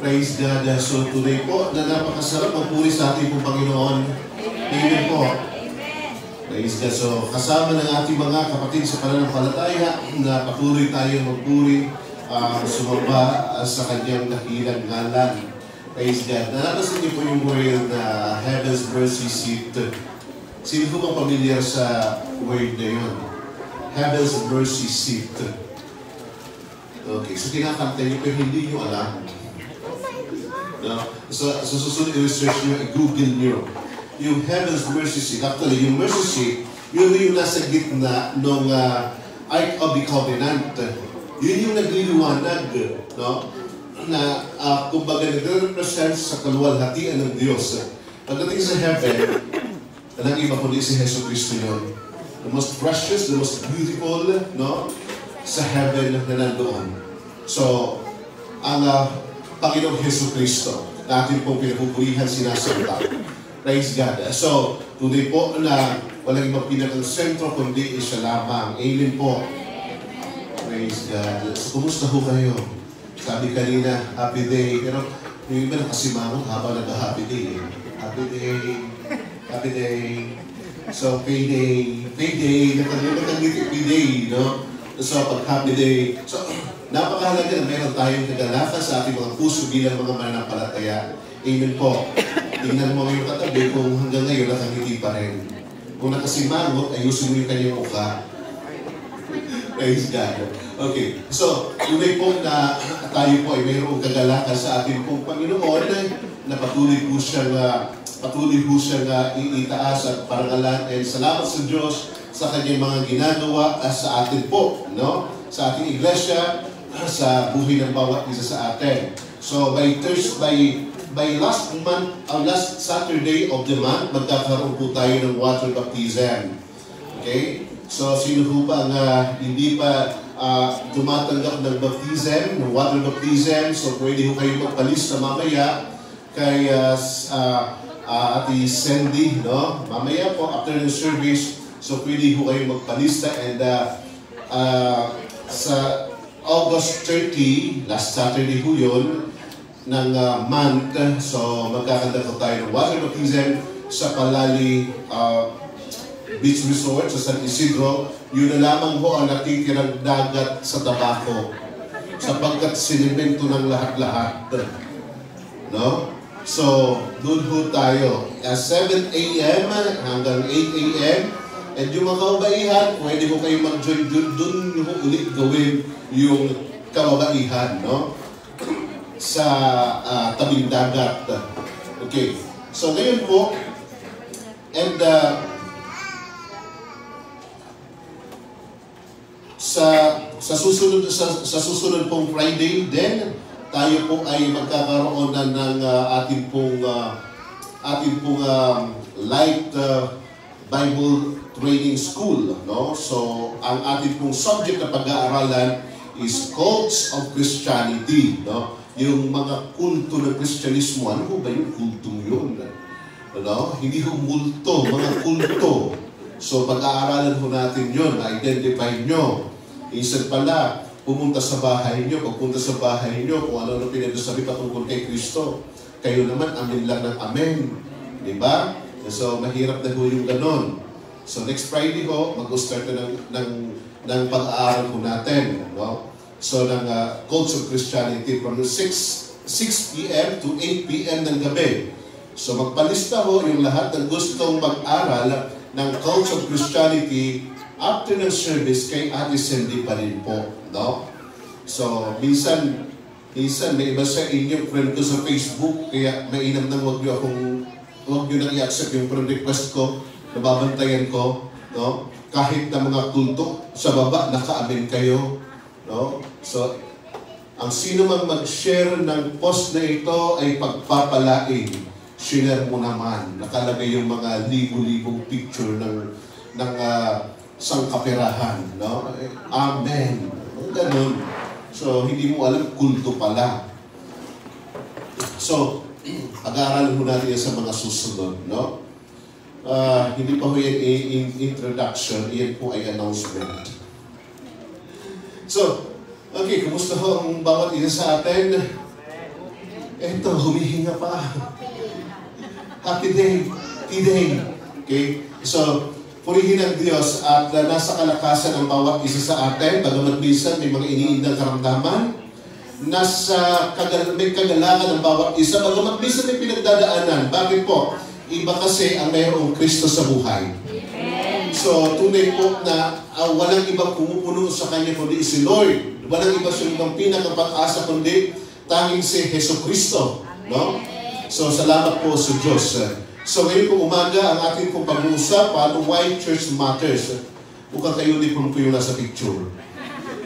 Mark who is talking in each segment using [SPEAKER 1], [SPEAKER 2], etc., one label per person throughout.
[SPEAKER 1] Praise God. So today po, na napakasarap magpuri sa ating pong Panginoon. Amen po. Praise God. So kasama ng ating mga kapatid sa pananampalataya na patuloy tayong magpuri, sumamba sa kanyang dakilang ngalan. Praise God. Nalabasan niyo po yung word na Heaven's Mercy Seat. Sino po bang familiar sa word na yun? Heaven's Mercy Seat. Okay, so kinakanta niyo pero hindi niyo alam. No? So susunod i-research niyo, i-google niyo. Yung Heaven's Mercy Seat. Actually, yung Mercy Seat, yun yung nasa gitna ng Ark of the Covenant. Yun yung nagliliwanag, no? Na kumbaga nagre-represent sa kaluwalhatian ng Diyos. Pagdating sa heaven, walang iba kundi si Jesu Cristo yun. The most precious, the most beautiful, no? Sa heaven na nandoon. So, ang Panginoong Jesu Cristo, natin pong pinapupurihan sinasamba. Praise God. So, today po na walang ibang pinakang sentro kundi siya lamang. Amen po. Praise God. So, kumusta ho kayo? Sabi kanina, happy day. Pero yung iba nakasimangon habang nag-happy day. Happy day. Happy day. So, payday. Payday. Nakangiti payday, no? So, pag happy day. So, napakahalaga na meron tayong kagalakan sa ating mga puso bilang mga mananampalataya. Amen po. Tingnan mo yung katabi kung hanggang ngayon nakangiti pa rin. Kung nakasimangot, ayusin mo yung kanyang mukha. Praise God. Okay. So, tunay po na tayo po ay mayroong kagalakan sa ating pong Panginoon na patuloy po siyang iitaas at parangalan. And salamat sa Diyos sa kanyang mga ginagawa sa atin po, no? Sa ating iglesia, sa buhay ng bawat isa sa atin. So, by last Saturday of the month, magkakaroon po tayo ng water baptism. Okay? So, sino po pa hindi pa tumatanggap ng baptism, ng water baptism, so pwede po kayo magpalista mamaya kay Ate Sandy, no? Mamaya po, after the service, so pwede po kayo magpalista and sa August 30, last Saturday po yun, ng month, so magkakanda po tayo ng water baptism sa Palali Beach Resort sa San Isidro. Yun na lamang ho ang natitirang dagat sa Tabaco sapagkat sinimento ng lahat-lahat. No? So, doon ho tayo. 7 a.m. hanggang 8 a.m. And yung mga kababaihan, pwede ho kayo mag-join doon ho ulit gawin yung kababaihan, no? Sa tabing dagat. Okay. So, ngayon po, and sa susunod pong Friday din, tayo po ay magkakaroon na ng ating pong light Bible Training School, no? So, ang ating pong subject na pag-aaralan is Cults of Christianity, no? Yung mga kulto ng Kristyanismo. Ano ba yung kultong yun? Ano? Hindi ho multo, mga kulto. So, pag-aaralan ho natin yun, na-identify nyo. Instead pala, pumunta sa bahay nyo, pagpunta sa bahay nyo, kung ano pinagsasabi patungkol kay Kristo, kayo naman, amin lang ng amen. Diba? So, mahirap na ho yung ganon. So, next Friday ho, mag-start na ng pag-aaral ho natin. No? So, ng Cults of Christianity from 6 p.m. to 8 p.m. ng gabi. So, magpalista ho yung lahat ng gustong mag-aral ng Cults of Christianity after ng service kay Ate Sandy pa rin po. No? So, minsan may iba sa inyong friend ko sa Facebook, kaya mainam nang huwag nyo nang i-accept yung friend request ko, nababantayan ko, no? Kahit na mga kulto, sa baba, naka-amen kayo, no? So, ang sino mang mag-share ng post na ito ay pagpapalain. Share mo naman. Nakalagay yung mga libo-libong picture ng sangkaperahan, no? Amen. Ganun. So, hindi mo alam, kulto pala. So, pag-aaralan mo natin yan sa mga susunod, no? Hindi pa ho yan introduction, yan po ay announcement. So, okay, kumusta ho ang bawat isa sa atin? Eto, humihinga pa. Happy day. T-Day. Okay? So, purihin ang Diyos at nasa kalakasan ang bawat isa sa atin. Bagamat minsan may mga iniindang karamdaman. May kagalakan ang bawat isa. Bagamat minsan may pinagdadaanan. Bakit po? Iba kasi ang mayroong Kristo sa buhay. So, tunay po na walang ibang pumupuno sa Kanya kundi si Lord. Walang iba siyang ibang pinakapag-asa kundi tanging si Heso Kristo. No? So, salamat po sa Diyos. So, ngayon po umaga, ang ating pong pag-uusapan, why church matters. Mukhang kayo din po yung nasa picture.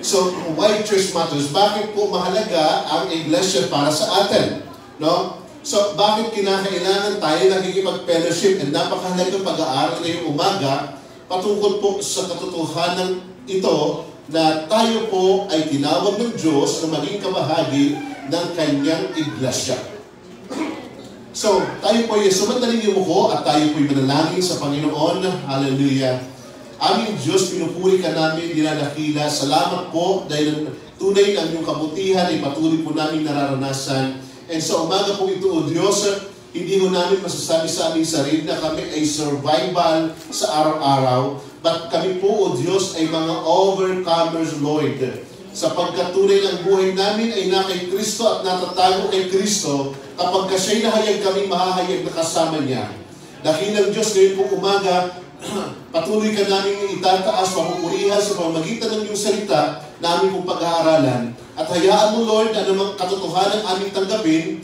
[SPEAKER 1] So, why church matters? Bakit po mahalaga ang iglesia para sa atin? No? So, bakit kinakailangan tayo nakikipag-fellowship? And napakahalagang pag-aaral ngayong umaga patungkol po sa katotohanan ito na tayo po ay tinawag ng Diyos na maging kabahagi ng Kanyang iglesia. So, tayo po ay sumandaling yumuko at tayo po ay manalangin sa Panginoon. Hallelujah. Aming Diyos, pinupuri ka namin, dinadakila. Salamat po dahil tunay ang iyong kabutihan ay patuloy po namin nararanasan. And sa umaga po ito, O Diyos, hindi mo namin masasabi sa aming sarili na kami ay survival sa araw-araw, but kami po, O Diyos, ay mga overcomers, Lord. Sapagkat tunay ang buhay namin ay na kay Kristo at natatago kay Kristo, kapag siya'y nahayag kami, mahahayag na kasama niya. Dakilang Diyos, ngayon po umaga, patuloy ka namin itataas, mamupurihan sa pamamagitan ng iyong salita na aming pong pag-aaralan. At hayaan mo, Lord, na namang katotohanan aming tanggapin.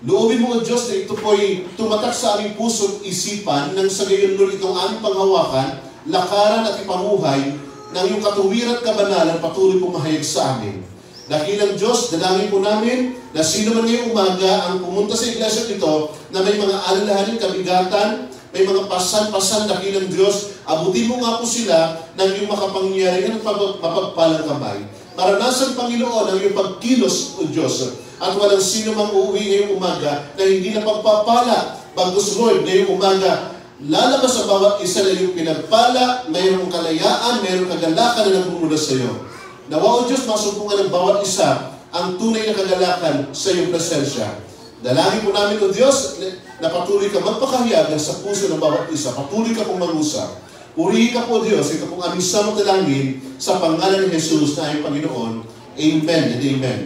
[SPEAKER 1] Loobin mo, O Diyos, na ito po'y tumatak sa aming puso at isipan nang sa gayon, Lord, itong aming panghawakan, lakaran at ipamuhay ng iyong katuwiran at kabanalan patuloy pong mahayag sa amin. Dakilang Diyos, dalangin po namin na sino man ngayong umaga ang pumunta sa iglesia ito na may mga alalahanin, kabigatan, may mga pasan-pasan, dakilang Diyos, abutin mo nga po sila ng iyong makapangyarihan at mapagpalang kamay. Maranasan, Panginoon, ang iyong pagkilos, O Diyos, at walang sino mang uuwi ngayong umaga na hindi na pagpapala. Bagos, Lord, ngayong umaga, lalabas sa bawat isa na iyong pinagpala, mayroong kalayaan, mayroong kagalakan na nagmumula sa iyo. Nawa, O Diyos, masumpungan ng bawat isa ang tunay na kagalakan sa iyong presensya. Dalangin po namin, O Diyos, na patuloy ka magpakahiyagan sa puso ng bawat isa. Patuloy ka pong mag-usap. Purihin ka po, Diyos. Ito pong aming samang dalangin sa pangalan ni Jesus na aming Panginoon. Amen and amen.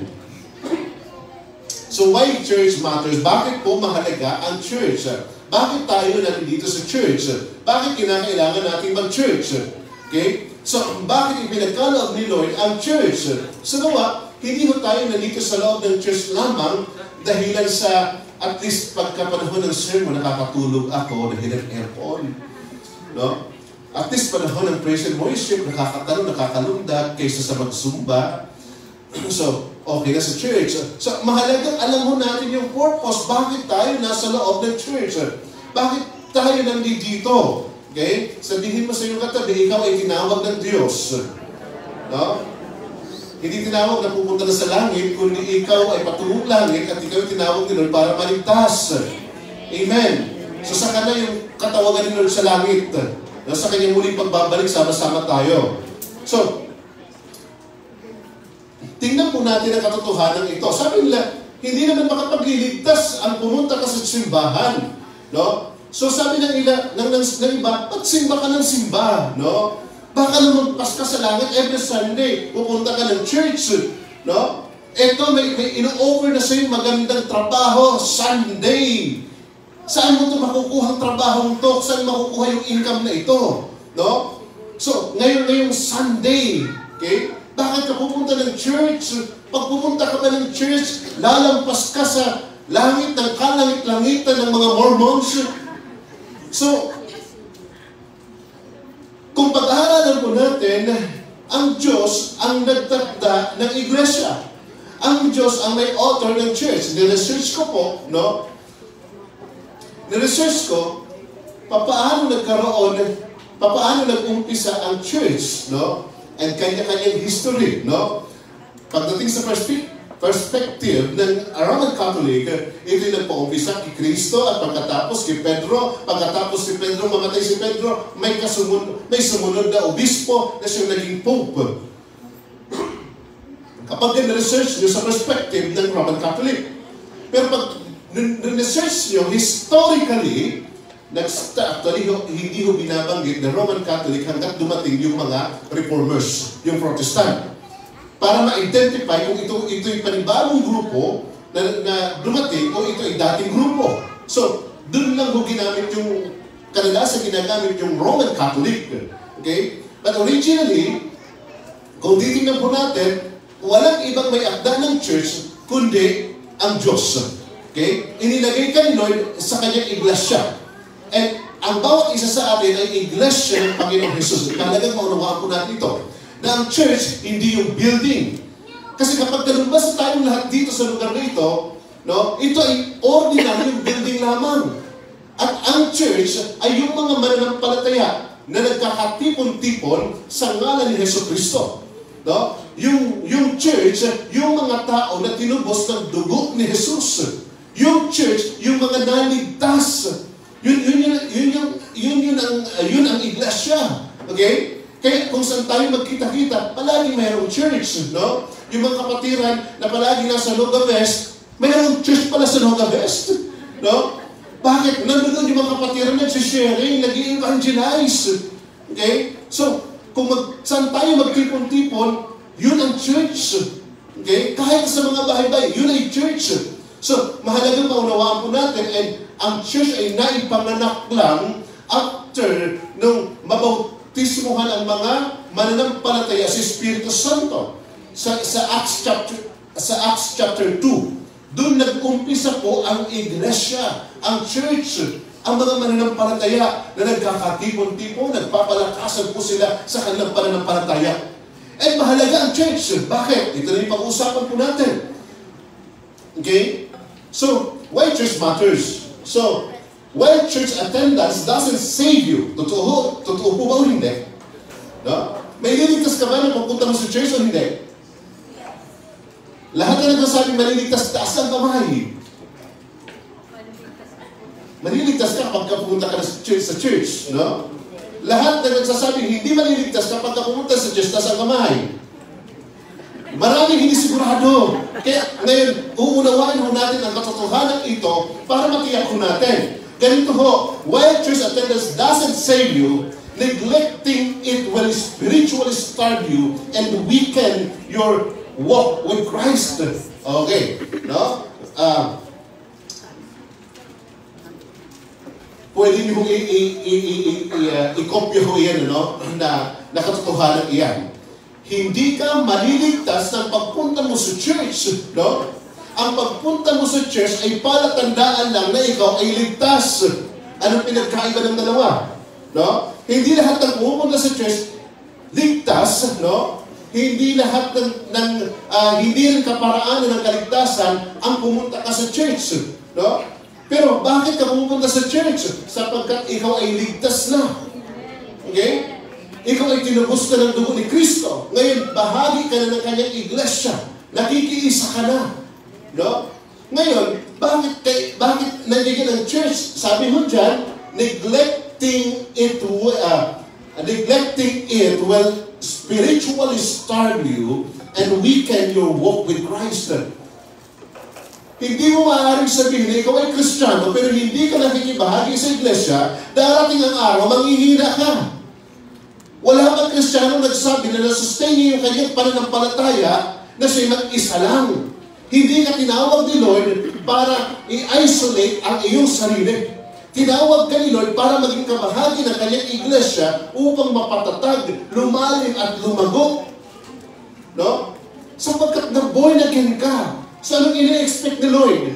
[SPEAKER 1] So why church matters? Bakit po mahalaga ang church? Bakit tayo nandito sa church? Bakit kinakailangan natin mag-church? Okay? So, bakit ipinagkaloob ni Lord ang church? So, nawa, hindi mo tayo nandito sa loob ng church lamang dahilan sa at least pagkapanahon ng sermon, nakakatulog ako dahil ng aircon. No? At least panahon ng praise and worship, nakakatanong, nakakalundag kaysa sa magsumba. So, okay na sa church. So, mahalagang alam mo natin yung purpose. Bakit tayo nasa loob ng church? Bakit tayo nandito? Okay? Sabihin mo sa iyong katabi, ikaw ay tinawag ng Diyos. No? Hindi tinawag na pupunta na sa langit, kundi ikaw ay patungong langit at ikaw ay tinawag ni Lord para maligtas. Amen. So, sa kanya yung katawagan ni Lord sa langit. No? Sa kanyang muling pagbabalik, sama-sama tayo. So, tingnan po natin ang katotohanan ito. Sabi nila, hindi naman makapagliligtas ang pumunta ka sa simbahan. No? So sabi ng iba, ba't simba ka ng simba? No? Baka naman pas ka sa langit every Sunday, pupunta ka ng church. No? Ito, may ino-offer na sa'yo magandang trabaho, Sunday. Saan mo ito makukuha ang trabaho ito? Saan makukuha yung income na ito? No? So, ngayong Sunday, okay? Bakit ka pupunta ng church? Pag pupunta ka ba ng church, lalampas ka sa langit ng kalangit-langitan ng mga Mormons. So, kung pag-aaralan po natin, ang Diyos ang nagtakda ng iglesia. Ang Diyos ang may author ng church. Niresearch ko po, no? Niresearch ko, paano nag-umpisa ang church, no? And kanya-kanyang history, no? Pagdating sa perspective ng Roman Catholic, ito yung nagpa-umpisa kay Kristo at pagkatapos kay Pedro. Pagkatapos si Pedro, mamatay si Pedro, may sumunod na obispo na siyang naging pope. Kapag in-research nyo sa perspective ng Roman Catholic. Pero pag research nyo, historically, actually, hindi ho binabanggit the Roman Catholic hanggat dumating yung mga Reformers, yung Protestant. Para ma-identify kung ito'y panibagong grupo na dumating o ito ay dating grupo. So, dun lang ho ginamit yung, kadalasan ginagamit yung Roman Catholic. Okay? But originally, kung titingnan po natin, walang ibang may akda ng church kundi ang Diyos. Okay? Inilagay ka ni Lord sa kanyang iglesia. And ang bawat isa sa atin ay iglesia ng Panginoong Jesus. Talagang maunawaan po natin ito. Na ang church, hindi yung building. Kasi kapag kalumbas tayong lahat dito sa lugar na ito, no, ito ay ordinary building lamang. At ang church ay yung mga mananampalataya na nagkakatipon-tipon sa ngalan ni Jesucristo. No? Yung church, yung mga tao na tinubos ng dugo ni Jesus. Yung church, yung mga naligtas. Yun ang iglesia. Okay? Kaya kung saan tayo magkita-kita, palagi mayroong church. No? Yung mga kapatiran na palagi nasa Loga West, mayroong church pala sa Loga West. No? Bakit? Nandun yung mga kapatiran nagsisharing, nag-i-evangelize. Okay? So, kung saan tayo magtipon-tipon, yun ang church. Okay? Kahit sa mga bahay-bahay, yun ay church. So, mahalagang maunawaan po natin, and ang church ay naipanganak lang after nung mabautismuhan ang mga mananampalataya sa Espiritu Santo. Sa Acts chapter 2, doon nag-umpisa po ang iglesia, ang church, ang mga mananampalataya na nagkakatipon-tipon, nagpapalakasan po sila sa kanilang pananampalataya. At mahalaga ang church. Bakit? Ito na yung pag-uusapan po natin. Okay? So, why church matters? So, why church attendance doesn't save you? Totoo po ba o hindi? No? May liligtas ka ba na pupunta mo sa church o hindi? Lahat na nagsasabi maliligtas, taas ang kamay. Maliligtas ka kapag pumunta ka sa church, no? Lahat na nagsasabi hindi maliligtas kapag pumunta sa church, taas ang kamay. Maraming hindi sigurado. Kaya ngayon, uunawain ho natin ang katotohanan ito para matiyak ho natin. Ganito ho, while church attendance doesn't save you, neglecting it will spiritually starve you and weaken your walk with Christ. Okay. No? Pwede niyo i-copy ho yan, no? Na katotohanan iyan. Hindi ka maliligtas ng pagpunta mo sa church, no? Ang pagpunta mo sa church ay palatandaan lang na ikaw ay ligtas. Anong pinagkaiba ng dalawa? No? Hindi lahat ng pumunta sa church ligtas, no? Hindi lahat hindi rin kaparaanan ng kaligtasan ang pumunta ka sa church, no? Pero bakit ka pumunta sa church? Sapagkat ikaw ay ligtas na. Okay? Ikaw ay tinubos ka ng dugo ni Kristo. Ngayon, bahagi ka na ng kanyang iglesia. Nakikiisa ka na. No? Ngayon, bakit nandiyan ang church? Sabi mo dyan, neglecting it will spiritually starve you and weaken your walk with Christ. Hindi mo maaaring sabihin na ikaw ay Kristiyano pero hindi ka nakikibahagi sa iglesia, darating ang araw, manghihina ka. Wala bang Kristiyano nagsabi na nasustain niya yung kanyang pananampalataya na siya'y mag-isa lang. Hindi ka tinawag ni Lord para i-isolate ang iyong sarili. Tinawag ka ni Lord para maging kabahagi ng kanyang iglesia upang mapatatag, lumalim at lumago. No? Sapagkat na-born again ka. So anong ina-expect ni Lord?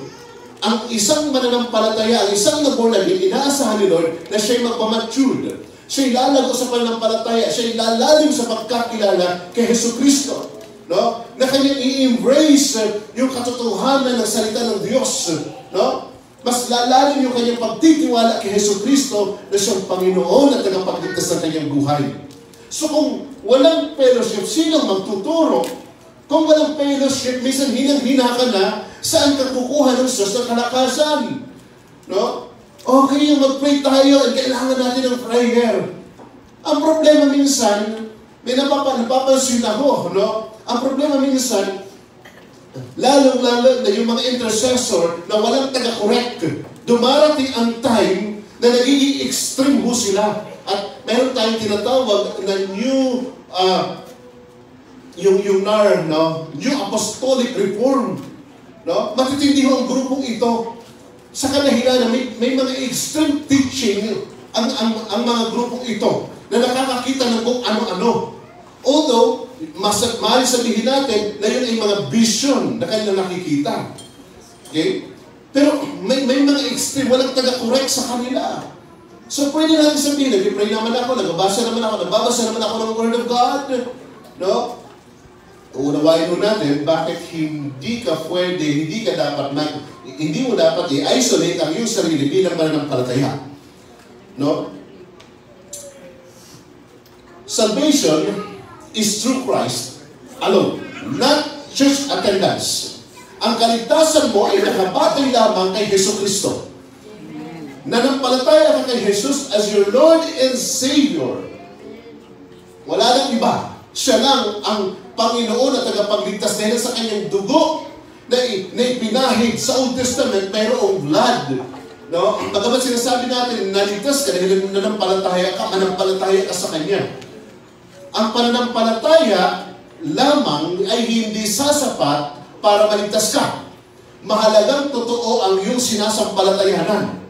[SPEAKER 1] Ang isang mananampalataya, ang isang na-born again, inaasahan ni Lord na siya'y magpamature. Siya'y lalago sa pananampalataya, siya'y lalalim sa pagkakilala kay Jesucristo. No? Na kanyang i-embrace yung katotohanan ng salita ng Diyos. No? Mas lalalim yung kanyang pagtitiwala kay Jesucristo na siyang Panginoon at tagapagligtas ng kanyang buhay. So kung walang fellowship, sinong magtuturo? Kung walang fellowship, minsan hinang-hina ka na, saan ka kukuha ng Diyos ng kalakasan? No? Okay, mag-pray tayo, kailangan natin ng prayer. Ang problema minsan, may napapansin ako, no? Ang problema minsan, lalong-lalo na yung mga intercessor na walang taga-correct. Dumarating ang time na nagiging extreme ho sila. At meron tayong tinatawag na new, yung NAR, no? New Apostolic Reform. No? Matitindi ho ang grupong ito. Sa kadahilan na may mga extreme teaching ang mga grupong ito na nakakakita ng kung ano-ano. Although, maaari sabihin natin na yun ay mga vision na kanilang nakikita. Okay? Pero may mga extreme, walang taga-correct sa kanila. So pwede natin sabihin, nag-pray naman ako, nagbabasa naman ako ng Word of God. No? Unawain mo natin, bakit hindi ka pwede, hindi mo dapat i-isolate ang iyong sarili bilang mananampalataya. No? Salvation is through Christ alone, not church attendance. Ang kaligtasan mo ay nakabatay lamang kay Jesucristo. Nanampalataya ka kay Jesus as your Lord and Savior. Wala nang iba. Siya lang ang Panginoon at tagapagligtas dahil sa kanyang dugo na ipinahid sa Old Testament, mayroong blood. No? Bagamat sinasabi natin, naligtas ka dahil manampalataya ka sa Kanya. Ang pananampalataya lamang ay hindi sasapat para maligtas ka. Mahalagang totoo ang iyong sinasampalatayanan.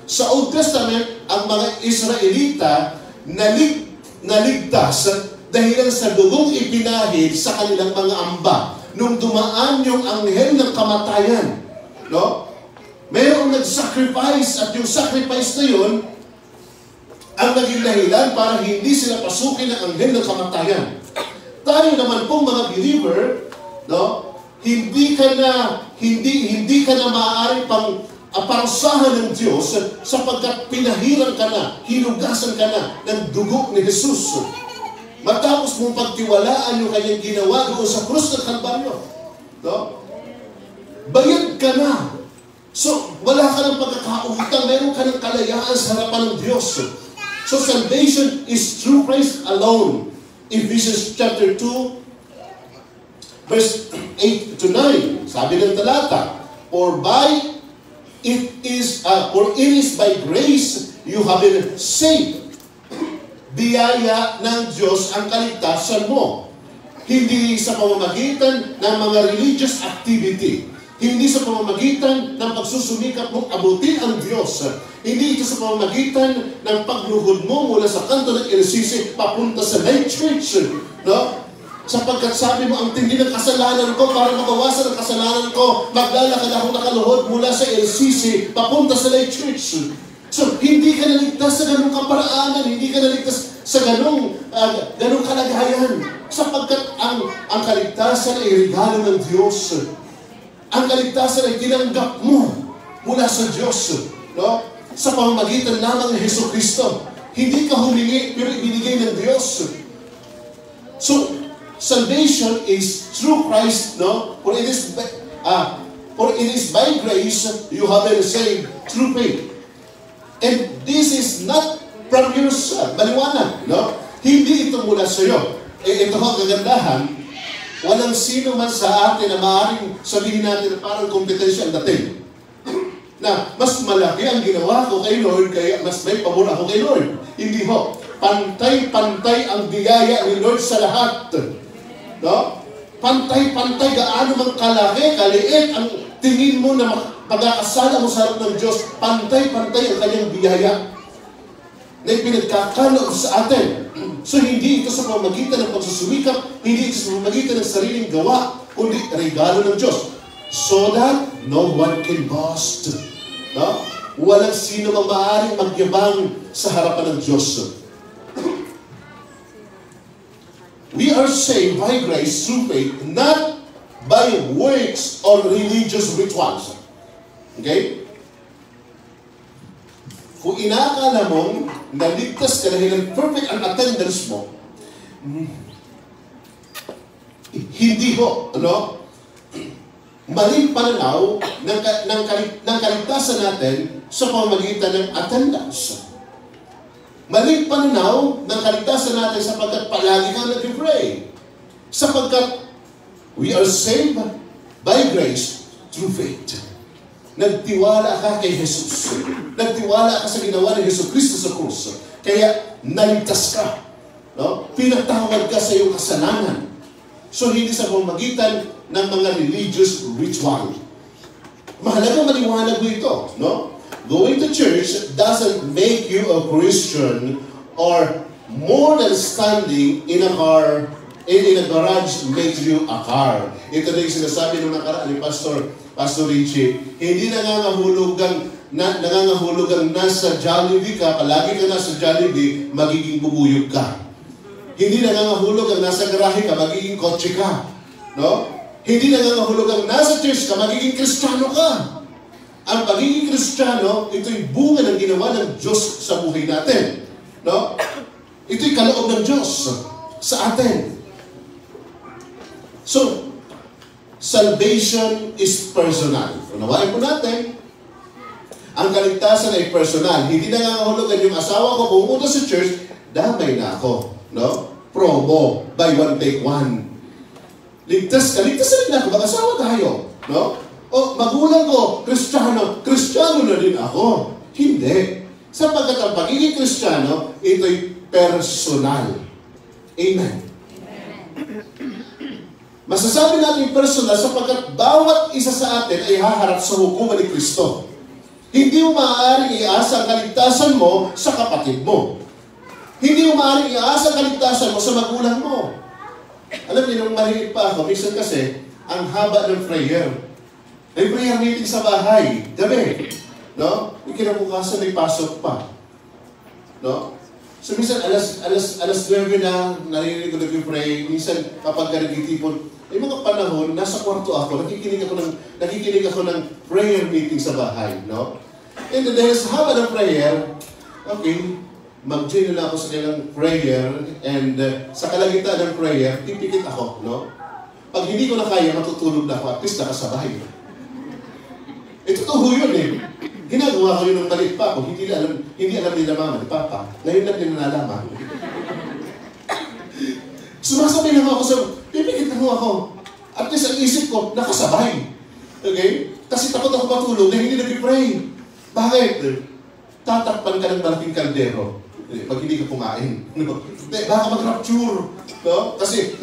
[SPEAKER 1] Sa Old Testament, ang mga Israelita naligtas dahil sa dugong ipinahid sa kanilang mga amba. Nung dumaan yung anghel ng kamatayan, no? Mayroong nag-sacrifice at yung sacrifice na yun ang naging dahilan para hindi sila pasukin ng anghel ng kamatayan. Tayo naman pong mga believer, no? Hindi ka na maaaring parusahan ng Diyos sapagkat pinahiran ka na, hinugasan ka na ng dugo ni Jesus. Matapos mong pagtiwalaan yung kanyang ginawa doon sa krus ng Kalbaryo. No? Bayad ka na. So, wala ka ng pagkakautang, meron ka ng kalayaan sa harapan ng Diyos. So, salvation is through Christ alone. Ephesians chapter 2, verse 8 to 9. Sabi ng talata, For it is by grace you have been saved. Biyaya ng Diyos ang kaligtasan mo. Hindi sa pamamagitan ng mga religious activity. Hindi sa pamamagitan ng pagsusumikap mong abutin ang Diyos. Hindi ito sa pamamagitan ng pagluhod mo mula sa kanto ng LCC papunta sa Light Church. No? Sapagkat sabi mo, ang tindi ng kasalanan ko, para mabawasan ang kasalanan ko, maglalakad ako nakaluhod mula sa LCC papunta sa Light Church. So, hindi ka naligtas sa ganung kaparaanan, hindi ka naligtas sa ganung kalagayan. Sapagkat ang kaligtasan ay regalo ng Diyos. Ang kaligtasan ay tinanggap mo mula sa Diyos. No? Sa pamamagitan lamang ng Jesucristo. Hindi ka humingi, pero ibinigay ng Diyos. So, salvation is through Christ, no? For it is by grace you have been saved through faith. And this is not from yourself. Maliwanag, no? Hindi ito mula sa iyo. Ito ang kagandahan. Walang sino man sa atin na maaaring sabihin natin na parang kompetensya ang dating. Na mas malaki ang ginawa ko kay Lord, kaya mas may pabor ako kay Lord. Hindi ho. Pantay-pantay ang biyaya ni Lord sa lahat. No? Pantay-pantay, gaano mang kalaki, kaliit ang tingin mo na pagkakasala mo sa harap ng Diyos, pantay-pantay ang kanyang biyaya na ipinagkakaloob sa atin. So hindi ito sa pamamagitan ng pagsusumikap, hindi ito sa pamamagitan ng sariling gawa, kundi regalo ng Diyos. So that no one can boast. No? Walang sino mang maaaring magyabang sa harapan ng Diyos. We are saved by grace through faith, not by works or religious rituals. Okay? Kung inaakala mong naligtas ka dahil perfect ang attendance mo, hindi ho, ano? Maling pananaw ng kaligtasan natin sa pamamagitan ng attendance. Maling pananaw ng kaligtasan natin sapagkat palagi kang nag-pray. Sapagkat we are saved by grace, through faith. Nagtiwala ka kay Jesus. Nagtiwala ka sa ginawa ni Jesu Cristo sa krus. Kaya naligtas ka. No? Pinatawad ka sa iyong kasalanan. So hindi sa pamamagitan ng mga religious ritual. Mahalaga maliwanag mo ito. No? Going to church doesn't make you a Christian or more than standing in a car, in a garage makes you a car. Ito na yung sinasabi ng nakaraan ni Pastor Richie. Hindi nangangahulugang nasa Jollibee ka, palagi ka nasa Jollibee, magiging bubuyog ka. Hindi nangangahulugang nasa garahe ka, magiging kotse ka. No? Hindi nangangahulugang nasa church ka, magiging Kristiyano ka. Ang pagiging Kristiyano, ito'y bunga ng ginawa ng Diyos sa buhay natin. No? Ito'y kaloob ng Diyos sa atin. So, salvation is personal. Unawain po natin, ang kaligtasan ay personal. Hindi nangangahulugan yung asawa ko pumunta sa church, damay na ako. No? Promo, buy one, take one. Ligtas na rin ako, mag-asawa tayo. No? O, magulang ko, Kristiyano na din ako. Hindi. Sapagkat ang pagiging Kristiyano, ito'y personal. Amen. Masasabi natin personal sapagkat bawat isa sa atin ay haharap sa hukuman ni Kristo. Hindi mo maaaring iasa ang kaligtasan mo sa kapatid mo. Hindi mo maaaring iasa ang kaligtasan mo sa magulang mo. Alam niyo, nung maliit pa ako, minsan kasi, ang haba ng prayer. May prayer meeting sa bahay, gabi. No? Yung kinabukasan, may pasok pa. No? So minsan, alas 9 na, narinig ko nag-pray. Minsan, kapag nagtitipon, may mga panahon, nasa kwarto ako, nakikinig ako ng prayer meeting sa bahay. No? And then, dahil sa haba ng prayer, okay, mag-join na ako sa kailang prayer, and sa kalagitnaan ng prayer, pipikit ako, no? Pag hindi ko na kaya, matutulog na ako, at least nakasabay. Totoo yun eh. Ginagawa ko yun ng maliit pa ako, hindi alam nila mama, ni papa. Ngayon lang din nalalaman. Sumasabay lang ako sa, pipikit lang ako. At least ang isip ko, nakasabay. Okay? Kasi takot ako matulog na hindi nag-pray. Bakit? Tatakpan ka ng malaking kaldero. Pag hindi ka kumain. No? Baka mag-rapture. No? Kasi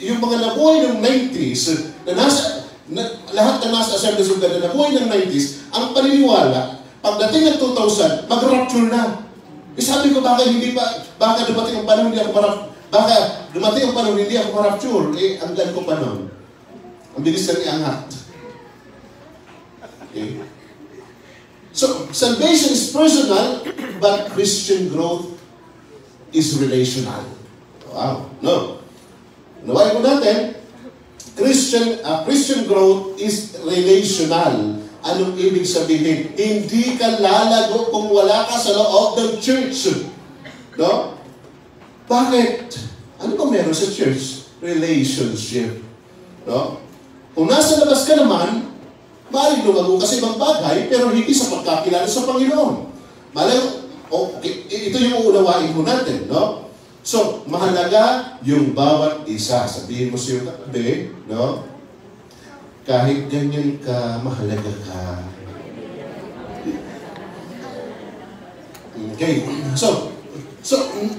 [SPEAKER 1] yung mga nabuhay ng 90s, lahat na nasa Assemblies of God na nabuhay ng 90s, ang paniniwala, pagdating ng 2000, mag-rapture na. Sabi ko, baka dumating ang panahon hindi ako ma-rapture. Ang gan ko pa nun. Ang bilis na iangat. Okay? So, salvation is personal, but Christian growth is relational. Wow. No. Nawain mo natin, Christian growth is relational. Anong ibig sabihin? Hindi ka lalago kung wala ka sa loob ng church. No? Bakit? Ano ba meron sa church? Relationship. No? Kung nasa labas ka naman, maaaring lumago ka sa ibang bagay, pero hindi sa pagkakilala sa Panginoon. Okay, ito yung uunawain mo natin, no? So, mahalaga yung bawat isa. Sabihin mo sa iyo katabi, no? Kahit ganyan ka, mahalaga ka. Okay. So,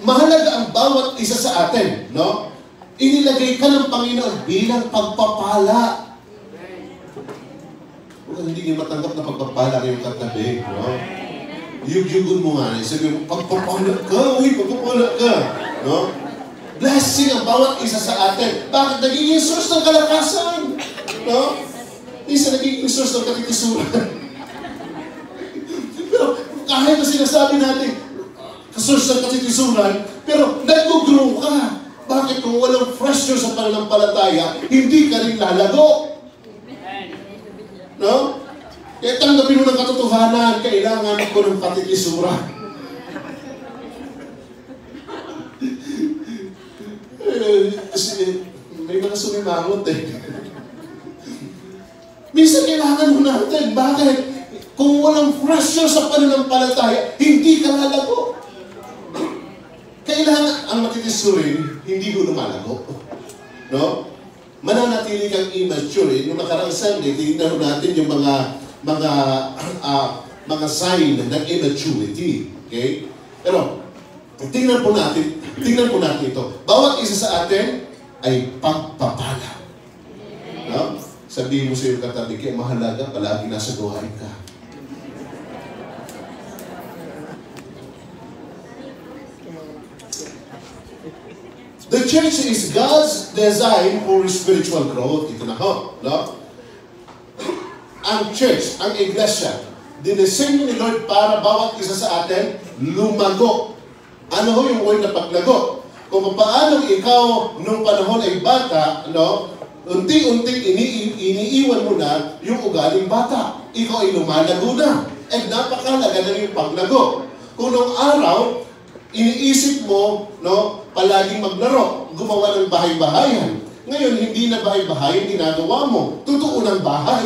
[SPEAKER 1] mahalaga ang bawat isa sa atin, no? Inilagay ka ng Panginoon bilang pagpapala. Huwag hindi niyo matanggap na pagpapala kayong katabi, no? Yugyugun mo nga, sabi mo, pagpapala ka, pagpapala ka, no? Blessing ang bawat isa sa atin. Bakit nagiging source ng kalakasan? No? Isa nagiging source ng katikisuran. Pero kahit na sinasabi natin, source ng katikisuran, pero nag-grow ka. Bakit kung walang pressure sa pananampalataya, hindi ka rin lalago? No? Kaya tanggapin mo ng katotohanan, kailangan ko ng katikisuran. Kasi may mga sumimangot eh. Minsan kailangan mo natin. Bakit? Kung walang pressure sa pananampalataya, hindi ka lalago. Kailangan ang matitisurin, hindi ko lumalago. No? mananatili kang immature. Noong nakaraang Sunday, tinignan natin yung mga sign ng immaturity. Okay? Pero, tingnan po natin ito. Bawat isa sa atin ay pagpapala. No? Sabihin mo sa iyong katabi, kaya mahalaga, palagi nasa gawain ka. The church is God's design for spiritual growth. Ito na ho. No? Ang church, ang iglesia, dinisenyo ni Lord para bawat isa sa atin lumago. Ano ho yung word na paglago? Kung paano ikaw nung panahon ay bata, no, unti-unting iniiwan mo na yung ugaling bata. Ikaw ay lumalago na. And napakalaga na yung paglago. Kung nung araw, iniisip mo, no, palaging maglaro, gumawa ng bahay-bahayan. Ngayon, hindi na bahay-bahayan ginagawa mo. Totoo ng bahay.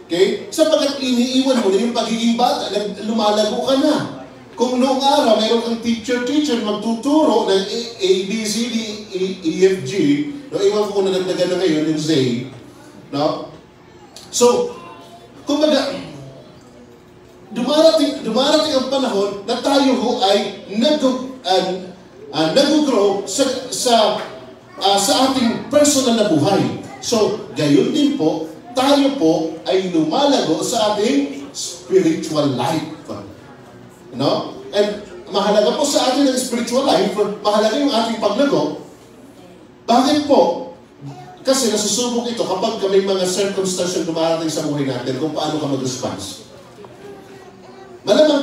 [SPEAKER 1] Okay? Sapagkat iniiwan mo na yung pagiging bata, lumalago ka na. Kung noong araw, mayroon kang teacher magtuturo ng A, B, C, D, E, F, G, no, iwan ko kung nadagdagan na ngayon yung Z. No? So, kumbaga, dumarating ang panahon na tayo ho ay nag-grow sa ating personal na buhay. So, gayon din po, tayo po ay lumalago sa ating spiritual life. No? And mahalaga po sa ating spiritual life, mahalaga yung ating paglago. Bakit po? Kasi nasusubok ito kapag may mga circumstances dumarating sa buhay natin kung paano ka mag-response. Malamang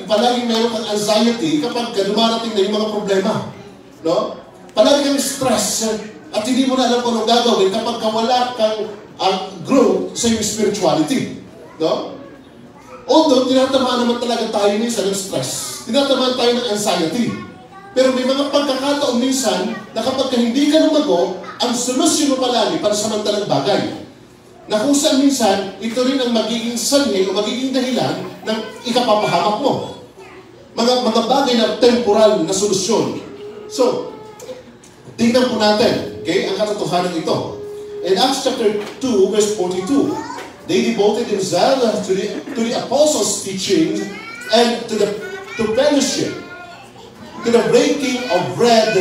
[SPEAKER 1] palagi meron kang anxiety kapag dumarating na yung mga problema. No? Palagi kang stress at hindi mo na alam kung anong gagawin kapag wala kang grow sa yung spirituality. No? Although, tinatamaan naman talaga tayo minsan ng stress. Tinatamaan tayo ng anxiety. Pero may mga pagkakataon minsan na kapag hindi ka lumago, ang solusyon mo palagi para sa samantalang bagay. Na kung saan minsan, ito rin ang magiging sanhi o magiging dahilan ng ikapapahamak mo. Mga bagay na temporal na solusyon. So, tingnan po natin, okay, ang katotohanan ito. In Acts chapter 2, verse 42, they devoted themselves to the apostles' teaching and to fellowship, to the breaking of bread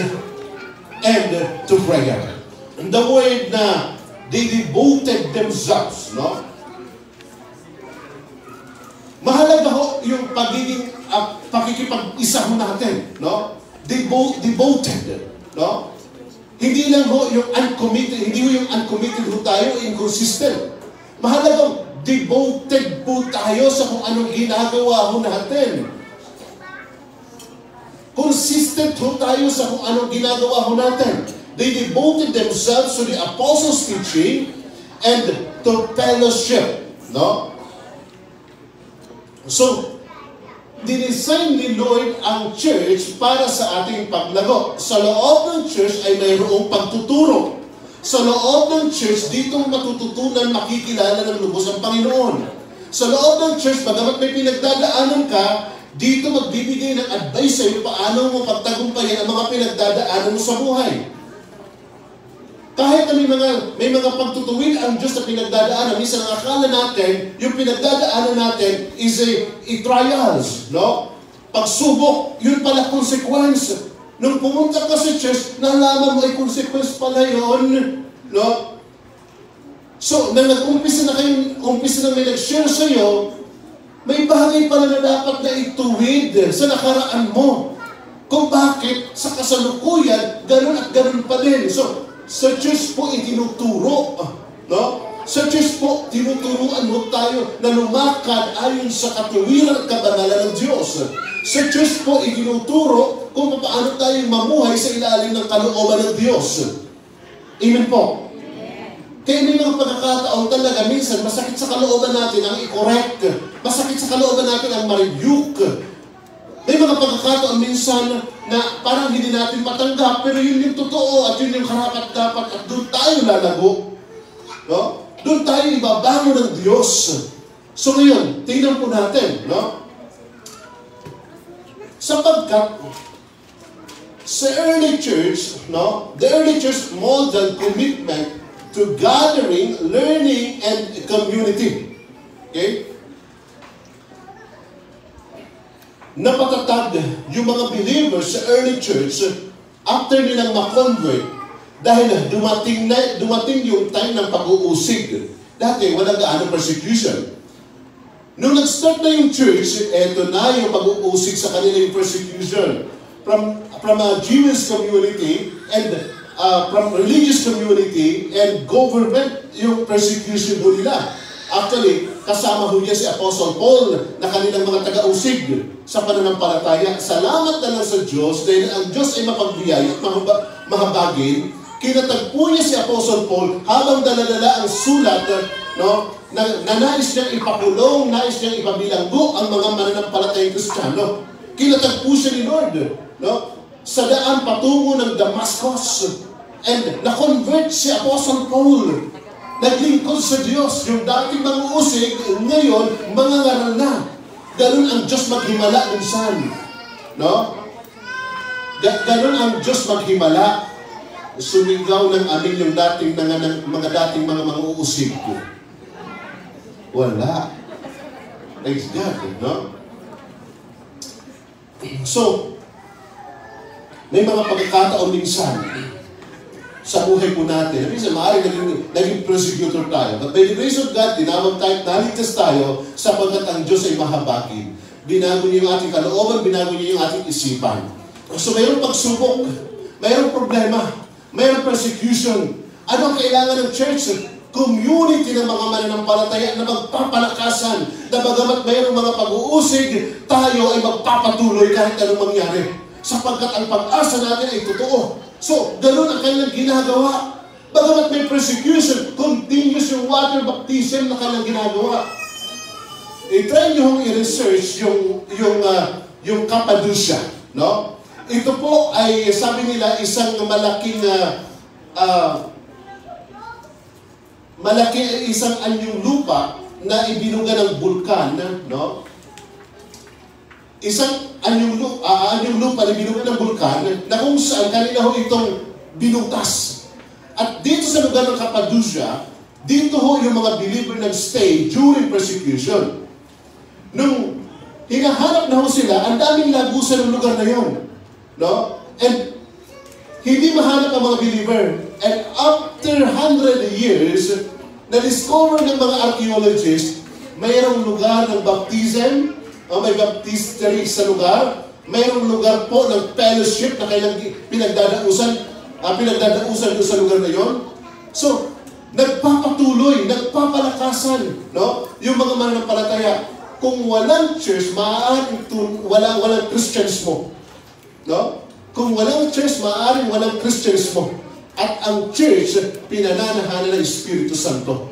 [SPEAKER 1] and to prayer. And the word na they devoted themselves, no? Mahalaga ho yung pagiging pakikipag-isa ho natin, no? Devoted, no? Hindi lang ho yung uncommitted, hindi ho yung uncommitted ho tayo, inconsistent. Mahalagang devoted po tayo sa kung anong ginagawa ho natin. Consistent ho tayo sa kung anong ginagawa ho natin. They devoted themselves to the apostles' teaching and to fellowship. No? So, dinesign ni Lord ang church para sa ating paglago. Sa loob ng church ay mayroong pagtuturo. Sa loob ng church, dito matututunan, makikilala ng lubos ang Panginoon. Sa loob ng church, bagamat may pinagdadaanan ka, dito magbibigay ng advice sa iyo paano mo pagtagumpayan ang mga pinagdadaanan mo sa buhay. Kahit na may mga pagtutuwid ang Diyos na pinagdadaanan, minsan ang akala natin, yung pinagdadaanan natin is a trials, no? Pagsubok, yun pala consequence. Nung pumunta ka sa church, nalaman mo ay consequence pala yun, no? So, nang nag-umpisa na may nag-share sa iyo, may bagay pala na dapat na ituwid sa nakaraan mo. Kung bakit sa kasalukuyan, ganun at ganun pa din. So, sa church po itinuturo, no? Sa church po, tinuturuan mo tayo na lumakad ayon sa katuwiran at kabanalan ng Diyos. Sa church po, itinuturo kung paano tayo mamuhay sa ilalim ng kalooban ng Diyos. Amen po. Kaya may mga pagkakataon talaga, minsan masakit sa kalooban natin ang i-correct. Masakit sa kalooban natin ang ma-rebuke. May mga pagkakataon minsan na parang hindi natin matanggap, pero yun yung totoo at yun yung karapat-dapat at doon tayo lalago. No? Doon tayo ibabangon ng Diyos. So ngayon, tingnan po natin, no? Sapagkat sa early church, no, the early church modeled commitment to to gathering, learning, and community. Okay? Napatatag yung mga believers sa early church after nilang ma-convert dahil dumating yung time ng pag-uusig. Dati, walang gaano persecution. Nung nag-start na yung church, eto na yung pag-uusig sa kanila yung persecution. From a Jewish community and from religious community and government, yung persecution ho nila. Actually, kasama ho niya si Apostle Paul na kanilang mga taga-usig sa pananampalataya. Salamat na lang sa Diyos dahil ang Diyos ay mapagbiyay at mahabagin. Kinatagpo niya si Apostle Paul habang daladala ang sulat na nais niyang ipakulong, nais niyang ipabilanggo ang mga mananampalatayang Kristiyano. Kinatagpo siya ni Lord sa daan patungo ng Damascus. And na-convert si Apostle Paul. Naglingkod sa Diyos. Yung dating mang-uusig, ngayon, mga ngaral na. Ganun ang Diyos maghimala minsan. Ganun ang Diyos maghimala. Sumigaw ng amin yung mga dating mga uusig ko. Wala. Thanks God, So, may mga pagkakataon minsan sa buhay po natin. Minsan, maaaring naging persecutor tayo. But by the grace of God, dinawag tayo, naligtas tayo sapagkat ang Diyos ay mahabagin. Binago niya yung ating kalooban, binago niya yung ating isipan. So, mayroong pagsubok, mayroong problema, mayroong persecution. Ano ang kailangan ng church? Community ng mga mananampalataya na magpapalakasan. Na bagamat mayroong mga pag-uusig, tayo ay magpapatuloy kahit anong mangyari. Sapagkat ang pag-asa natin ay totoo. So, ganoon ang kanilang ginagawa. Bagamat may persecution, continuous yung water baptism na kanilang ginagawa. I-try nyo hong i-research yung Cappadocia. Ito po ay, sabi nila, isang isang anyong lupa na ibinuga ng bulkan, isang anyong lupa na binuga ng bulkan na kung saan kanila ho itong binutas. At dito sa lugar ng Cappadocia, dito ho yung mga believer nag-stay during persecution. Nung hinahanap na ho sila, ang daming lagusan ng lugar na yun. And hindi mahanap ang mga believer. And after 100 years, na-discover ng mga archaeologists, mayroong lugar ng baptism, may baptistry sa lugar, mayroong lugar po ng fellowship na kailang pinagdadausan doon sa lugar na yon. So, nagpapatuloy, nagpapalakasan, yung mga mananampalataya. Kung walang church, maaaring walang Christianismo. Kung walang church, maaaring walang Christianismo. At ang church, pinananahanan ng Espiritu Santo.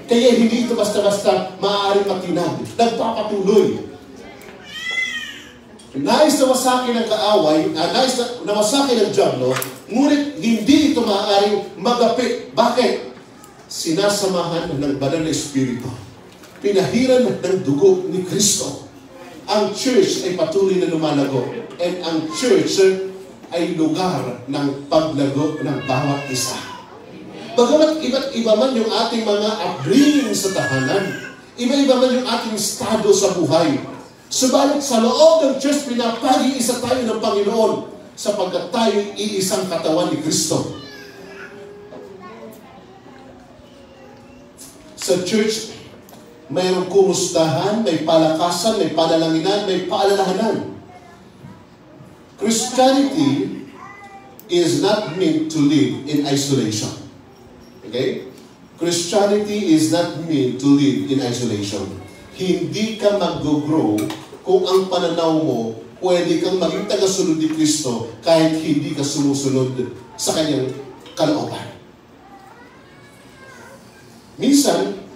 [SPEAKER 1] Kaya hindi ito basta-basta maaaring matinag. Nagpapatuloy. Nais na wasakin ng kaaway, nais na wasakin ng dyablo, ngunit hindi ito maaaring magapi. Bakit? Sinasamahan ng banal na Espiritu. Pinahiran ng dugo ni Kristo. Ang church ay patuloy na lumalago. And ang church ay lugar ng paglago ng bawat isa. Bagamat iba't iba man yung ating mga upbringing sa tahanan, iba-iba man yung ating estado sa buhay, subalit sa loob ng church, pinapag-iisa tayo ng Panginoon sapagkat tayo iisang katawan ni Kristo. Sa church, mayroong kumustahan, may palakasan, may panalanginan, may paalalahanan. Christianity is not meant to live in isolation. Okay? Christianity is not meant to live in isolation. Hindi ka mag-grow kung ang pananaw mo, pwede kang maging tagasunod ni Kristo kahit hindi ka sumusunod sa kanyang kalooban. Minsan,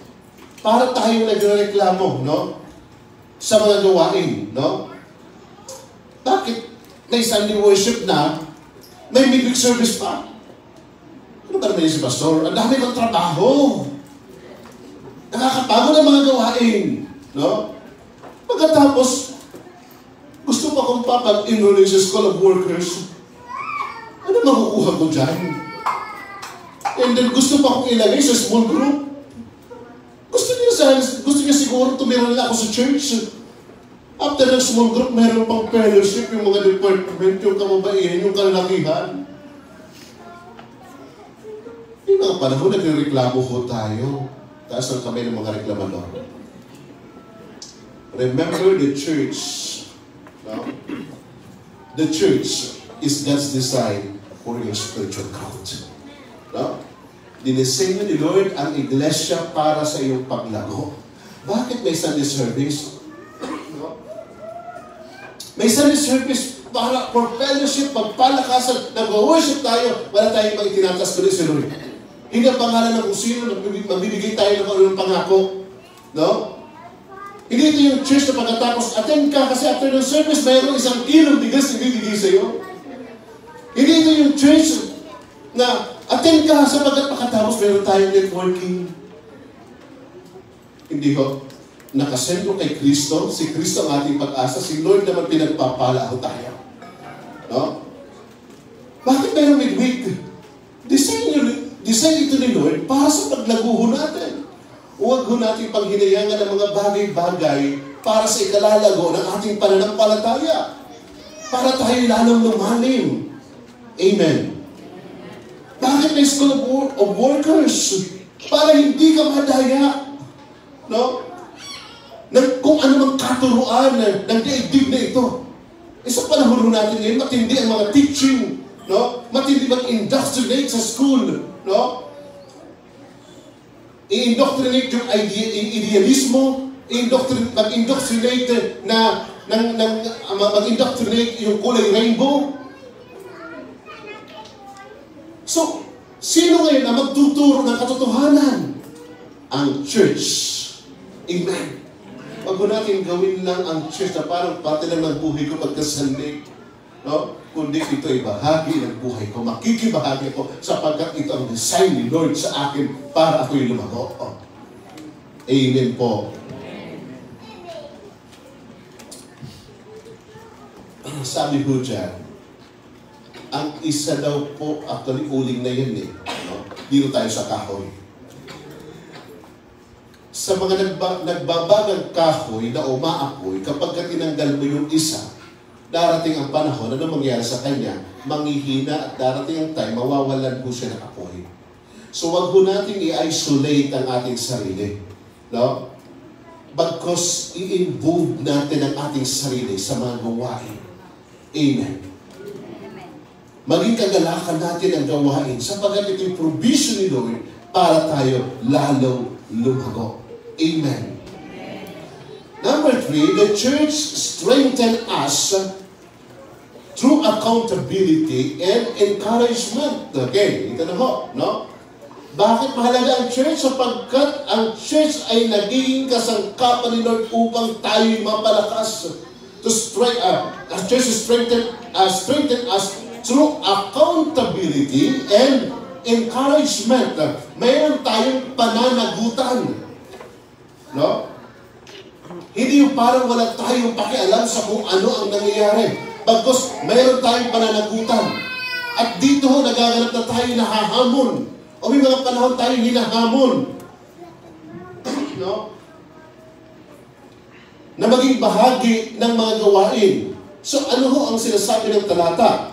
[SPEAKER 1] para tayo nagreklamo, sa mga gawain, Bakit? May Sunday worship na, may midweek service pa. Ano ba naman si Pastor? Ang dami kong trabaho. Nakakapagod ang mga gawain. Pagkatapos, gusto pa kong papag-enroll sa School of Workers. Ano makukuha ko dyan? And then gusto pa akong ilagay sa small group. Gusto niya siguro tumira nila ako sa church. After ng small group, meron pang fellowship, yung mga department, yung kamabaihan, yung kalalakihan. Yung mga panahon, nagreklamo ho tayo. Taas ng kamay ng mga reklamador. Remember the church. No? The church is God's design for your spiritual growth. No? Dinisenyo ni Lord ang iglesia para sa iyong paglago. Bakit may Sunday service? No? May Sunday service para for fellowship, magpalakasan, nag-worship tayo, wala tayong mga itinatas ko rin si Lord. Hindi ang pangalan ng kung sino, magbibigay tayo ng pangako. No? Hindi ito yung church na pagkatapos, attend ka kasi after ng service, mayroong 1 kilong bigas na ibibigay sa'yo. Hindi ito yung church na attend ka sapagkat pagkatapos mayroon tayong networking. Hindi ko. Nakasentro kay Kristo, si Kristo ang ating pag-asa, si Lord naman pinagpapala ako tayo. No? Bakit mayroong midweek? Design ito ni Lord para sa paglaguho natin. Huwag ho natin panghinayangan ng mga bagay-bagay para sa ikalalago ng ating pananampalataya. Para tayo lalong lumalim. Amen. Bakit may school of workers? Para hindi ka madaya. No? Kung ano mang katuruan ng daigdig na ito. Sa panahon natin ngayon, matindi ang mga teaching. No? Matindi mag-indoctrinate sa school. No? I-indoctrinate yung idealismo, mag-indoctrinate mag-indoctrinate yung kulay rainbow. So, sino ngayon na magtuturo ng katotohanan? Ang church. Amen. Wag mo natin gawin lang ang church na parang parte lang ng buhay ko pagka-Sunday. No? Kundi ito ay bahagi ng buhay ko. Makikibahagi ko sapagkat ito ang design ni Lord sa akin para ako'y lumago. Oh. Amen po. Sabi ko dyan, ang isa daw po, actually uling na yan eh. No? Dito tayo sa kahoy. Sa mga nagbabagang kahoy na umaapoy, kapag tinanggal mo yung isa, darating ang panahon, ano mangyari sa kanya? Manghihina at darating ang time, mawawalan po siya ng apoy. So wag po natin i-isolate ang ating sarili. No? Bagkos i-involve natin ang ating sarili sa mga gawain. Amen. Maging kagalakan natin ang gawain sapagkat ito yung provision ni Lord para tayo lalong lumago. Amen. Number 3, the church strengthened us through accountability and encouragement. Okay, ito na ho, no? Bakit mahalaga ang church? Sapagkat ang church ay naging kasangkapan ni Lord upang tayo'y mapalakas. Ang church strengthened us through accountability and encouragement. Mayroon tayong pananagutan. No? Hindi yung parang wala tayong pakialam sa kung ano ang nangyayari. Bagkus, mayroon tayong pananagutan. At dito ho, nagaganap na tayo nahahamon. O may mga panahon tayo hinahamon. No? Na maging bahagi ng mga gawain. So ano ho ang sinasabi ng talata?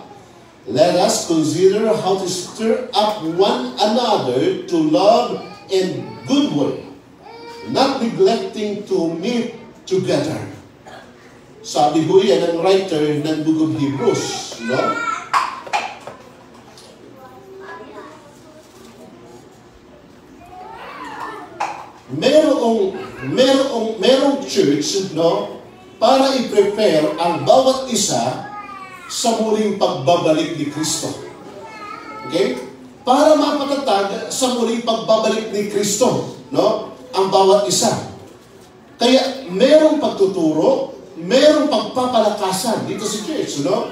[SPEAKER 1] Let us consider how to stir up one another to love and good work, not neglecting to meet together. Sabi ho yan ng writer ng Book of Hebrews, no? Merong church, no? Para i-prepare ang bawat isa sa muling pagbabalik ni Kristo. Okay? Para mapatatag sa muling pagbabalik ni Kristo, no? Ang bawat isa. Kaya merong pagtuturo, merong pagpapalakasan dito sa church, no?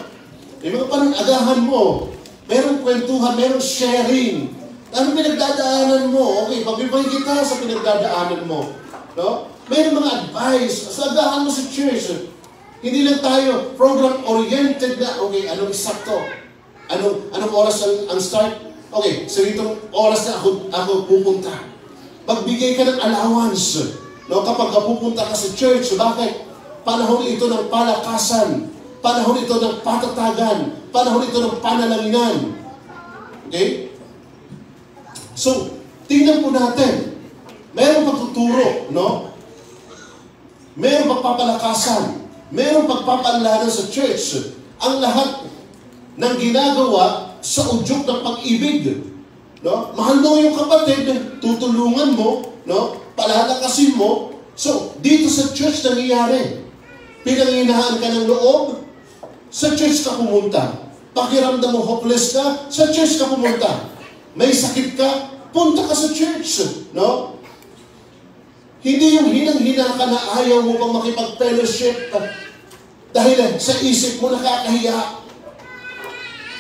[SPEAKER 1] May mga panangagahan mo, merong kwentuhan, merong sharing. Ano pinagdadaanan mo? Okay, pagbibay kita sa pinagdadaanan mo. No? Mayroong mga advice. Sagahan mo sa church. Hindi lang tayo program-oriented na, okay, anong isakto? Anong oras ang start? Okay, so itong oras na ako pupunta. Magbigay ka ng allowance. No? Kapag pupunta ka sa church, bakit? Panahon ito ng palakasan. Panahon ito ng patatagan. Panahon ito ng panalanginan. Okay? So, tingnan po natin. Mayroong pagtuturo, no? Mayroong pagpapalakasan. Mayroong pagpapaalanan sa church. Ang lahat ng ginagawa sa udyok ng pag-ibig. No? Mahal mo yung kapatid, tutulungan mo, no? Palalakasin mo. So, dito sa church nangyayari. Pinanginahan ka ng loob, sa church ka pumunta. Pakiramdam mo hopeless ka, sa church ka pumunta. May sakit ka, punta ka sa church. No? Hindi yung hinang-hina ka na ayaw mo pang makipag-fellowship dahil sa isip mo nakakahiya.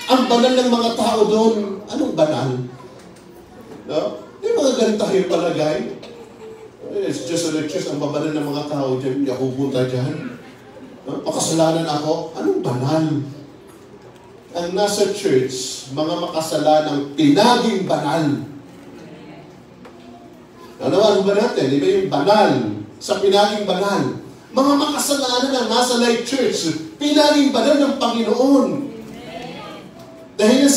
[SPEAKER 1] Ang banal ng mga tao doon, anong banal? No? Yung mga ganun tayo palagay. It's just a lecture, ang babanal ng mga tao dyan, hindi ako punta dyan. No? Makasalanan ako, anong banal? Ang nasa church, mga makasalanang pinaging banal. Ano ba natin? Iba yung banal sa pinaging banal. Mga makasalanan na nasa light church, pinaging banal ng Panginoon. Dahil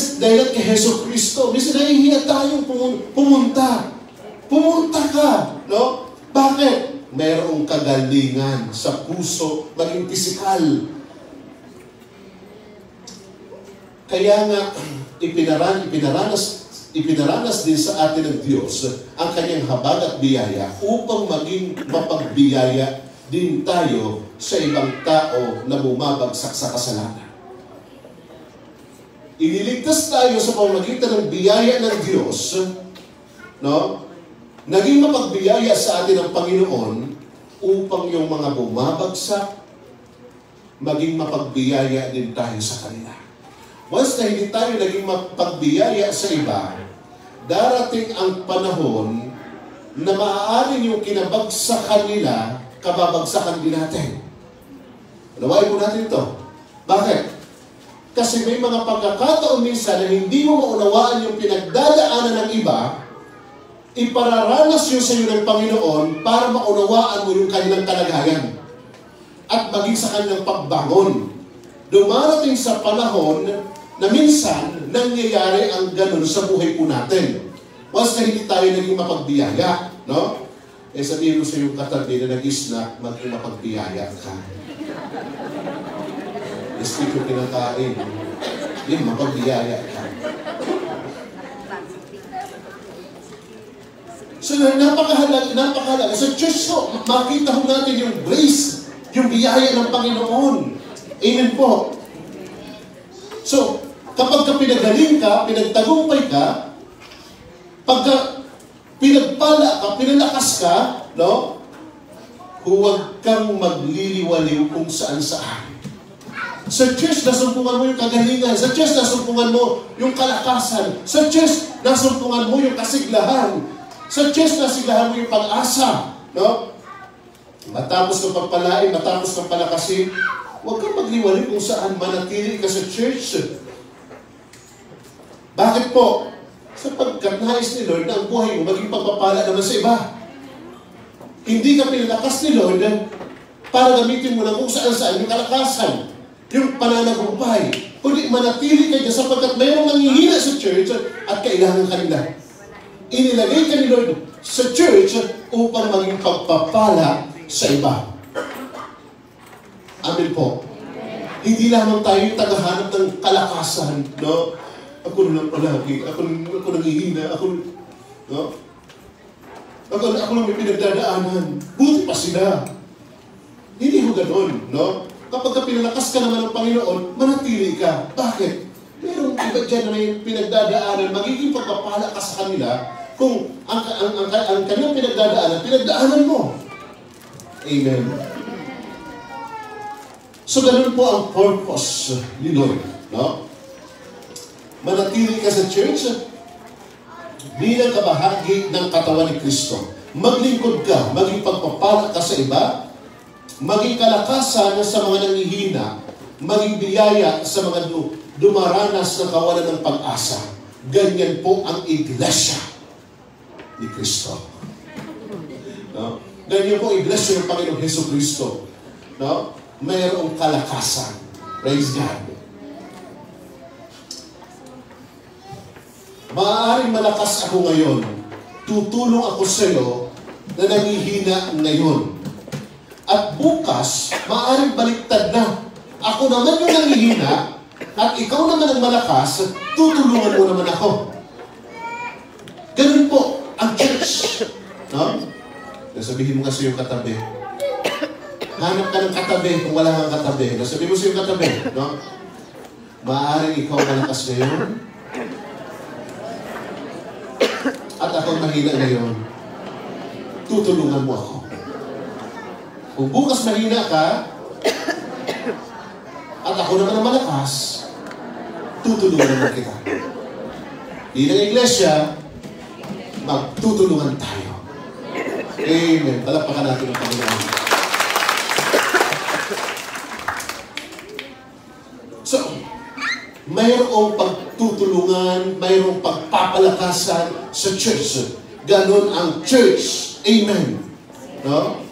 [SPEAKER 1] kay Hesus Kristo, minsan nahihiya tayong pumunta. Pumunta ka, no? Bakit? Mayroong kagalingan sa puso, maging pisikal. Kaya nga, ipinaranas din sa atin ng Diyos ang kanyang habag at biyaya upang maging mapagbiyaya din tayo sa ibang tao na bumabagsak sa kasalanan. Iniligtas tayo sa pamamagitan ng biyaya ng Diyos, no? Naging mapagbiyaya sa atin ang Panginoon upang yung mga bumabagsak, maging mapagbiyaya din tayo sa kanila. Once na hindi tayo naging mapagbiyaya sa iba, darating ang panahon na maaaring yung kinabagsakan nila, kababagsakan din natin. Nawain po natin ito. Bakit? Kasi may mga pagkakataon minsan na hindi mo maunawaan yung pinagdadaanan ng iba, ipararanas yun sa iyo ng Panginoon para maunawaan mo yung kanilang kalagayan at maging sa kanilang pagbangon. Dumarating sa panahon na minsan nangyayari ang ganun sa buhay po natin. Once na hindi tayo naging mapagbiyaya, no? Sabihin mo sa iyong katabi na nag-isnak, maging mapagbiyaya ka. Istik yung kinakain. Yung mapagbiyaya ka. So, napakahalaga. Sa church ko, makita ho natin yung grace, yung biyaya ng Panginoon. Amen po. So, kapag ka pinagaling ka, pinagtagumpay ka, pagka pinagpala ka, pinalakas ka, no? Huwag kang magliliwaliw kung saan-saan. Sa church, nasumpungan mo yung kagalingan. Sa church, nasumpungan mo yung kalakasan. Sa church, nasumpungan mo yung kasiglahan. Sa church, nasiglahan mo yung pag-asa. No? Matapos ng pagpalain, matapos ng palakasin, huwag kang magliwaliw kung saan manatili ka sa church. Bakit po? Sapagkat nais ni Lord na ang buhay mo maging pagpapala naman sa iba. Hindi ka pinalakas ni Lord para gamitin mo na kung saan-saan yung kalakasan, yung pananagumpay. Kundi manatili ka dyan sapagkat mayroong nanghihina sa church at kailangan kanila. Inilagay ka ni Lord sa church upang maging pagpapala sa iba. Amen po. Hindi lamang tayo tagahanap ng kalakasan, no? Ako lang palagi, ako nanghihina, no? Ako lang may pinagdadaanan. Buti pa sila. Hindi mo ganon, no? Kapag ka pinalakas ka naman ng Panginoon, manatili ka. Bakit? Merong iba dyan na may pinagdadaanan, magiging pagpapala ka sa kanila kung ang kanilang pinagdadaanan mo. Amen. So, ganun po ang purpose ni Lord, no? Manatili ka sa church bilang kabahagi ng katawan ni Kristo. Maglingkod ka, maging pagpapala ka sa iba, maging kalakasan sa mga nanghihina, maging biyaya sa mga dumaranas ng kawalan ng pag-asa. Ganyan po ang iglesia ni Kristo. No? Ganyan po ang iglesia ng Panginoong Jesucristo. No? Mayroong kalakasan. Praise God. Maaaring malakas ako ngayon. Tutulong ako sa iyo na nangihina ngayon. At bukas, maaaring baliktad na. Ako naman yung nangihina, at ikaw naman ang malakas, tutulungan mo naman ako. Ganun po ang church. No? Nasabihin mo nga sa iyong katabi. Hanap ka ng katabi kung wala kang katabi. Nasabihin mo sa iyong katabi. No? Maaaring ikaw malakas ngayon, at ako mahina ngayon. Tutulungan mo ako. Kung bukas mahina ka, at ako naman ang malakas, tutulungan naman kita. Bilang iglesia, magtutulungan tayo. Amen. Palakpakan natin ang Panginoon. So, mayroong pagtutulungan, mayroong pagpapalakasan sa church. Ganon ang church. Amen. No?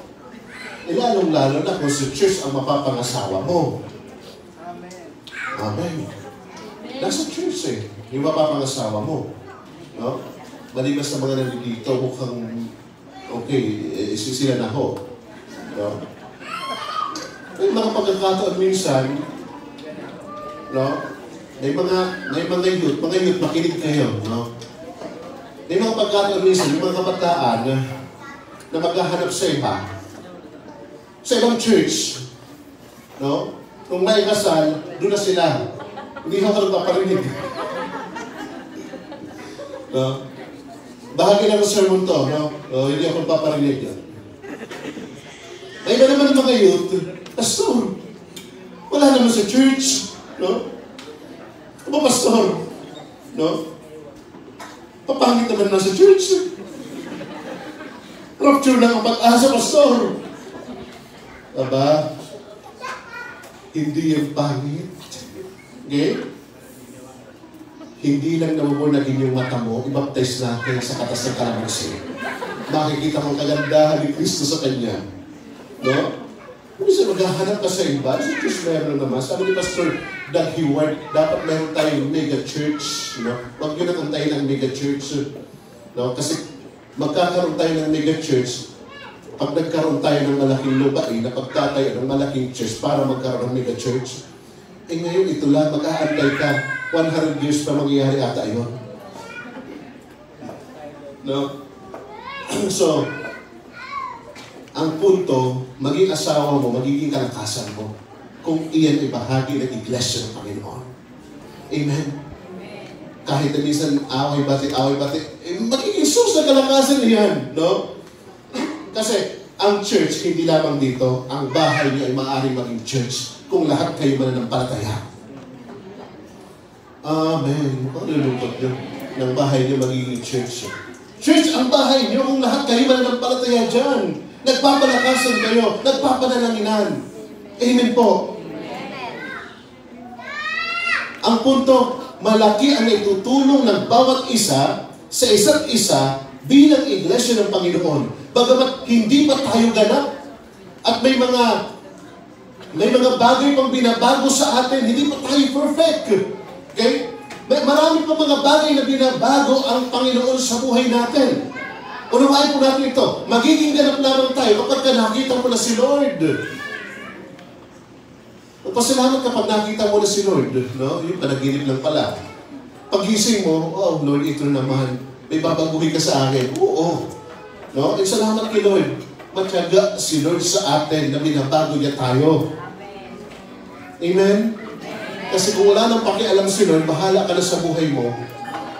[SPEAKER 1] Lalong-lalo na kung sa church ang mapapangasawa mo. Amen. Nasa church yung mapapangasawa mo. No? Malimas na mga nandito, mukhang okay, sila na ho. No? May mga pagkakataon minsan, no? May mga youth, makinig kayo, no? May mga pagkakataon minsan, yung mga kabataan na maghahanap sa iba, sa ibang church, no? Kung may kasal, doon na sila. Hindi ako nagpaparinig. No? Bahagi lang ng sermon to, no? Hindi ako nagpaparinig yan. May iba naman ng mga youth, pastor, wala naman sa church, no? Ano pastor? No? Papangit naman na sa church. Rupture lang ang pag-asa, pastor. Aba, hindi yung pangit. Okay? Hindi lang naman naging yung mata mo, ibaptize natin sa katas ng kalamansi. Makikita mo kagandahan ni Kristo sa Kanya. No? Kung isa maghahanap ka sa iba, sa church meron naman. Sabi ni Pastor Doug Heward, dapat meron tayong mega church. No? Huwag yun ang tayo ng mega church. No? Kasi magkakaroon tayo ng mega church pag nagkaroon tayo ng malaking lupain na pagtatayo ng malaking church para magkaroon ng mega church. Eh ngayon ito lang, mag-aantay ka. 100 years pa mangyayari ata yun. No? So, ang punto, maging asawa mo, magiging kalakasan mo kung iyan ay bahagi ng iglesia ng Panginoon. Amen? Kahit na minsan away-bati, magiging sus na kalakasan niyan. No? Kasi ang church, hindi lamang dito, ang bahay niyo ay maaaring maging church kung lahat kayo mananampalataya. Amen. Palulungkot niyo ng bahay niyo magiging church. Church, ang bahay niyo kung lahat kayo mananampalataya dyan. Nagpapalakasan kayo, nagpapanalaginan. Amen po. Ang punto, malaki ang itutulong ng bawat isa sa isa't isa bilang iglesia ng Panginoon. Bagamat hindi pa tayo ganap at may mga bagay pang binabago sa atin, hindi pa tayo perfect. Okay? Marami pa mga bagay na binabago ang Panginoon sa buhay natin. Unawain po natin ito. Magiging ganap lamang tayo kapag nakita mo na si Lord. Magpasalamat kapag nakita mo na si Lord. No? Yung panaginip lang pala. Pag-gising mo, oh Lord, ito naman. May babaguhin ka sa akin. Oo. No? Salamat kay Lord. Matyaga si Lord sa atin na binabago niya tayo. Amen? Kasi kung wala nang pakialam si Lord, bahala ka na sa buhay mo.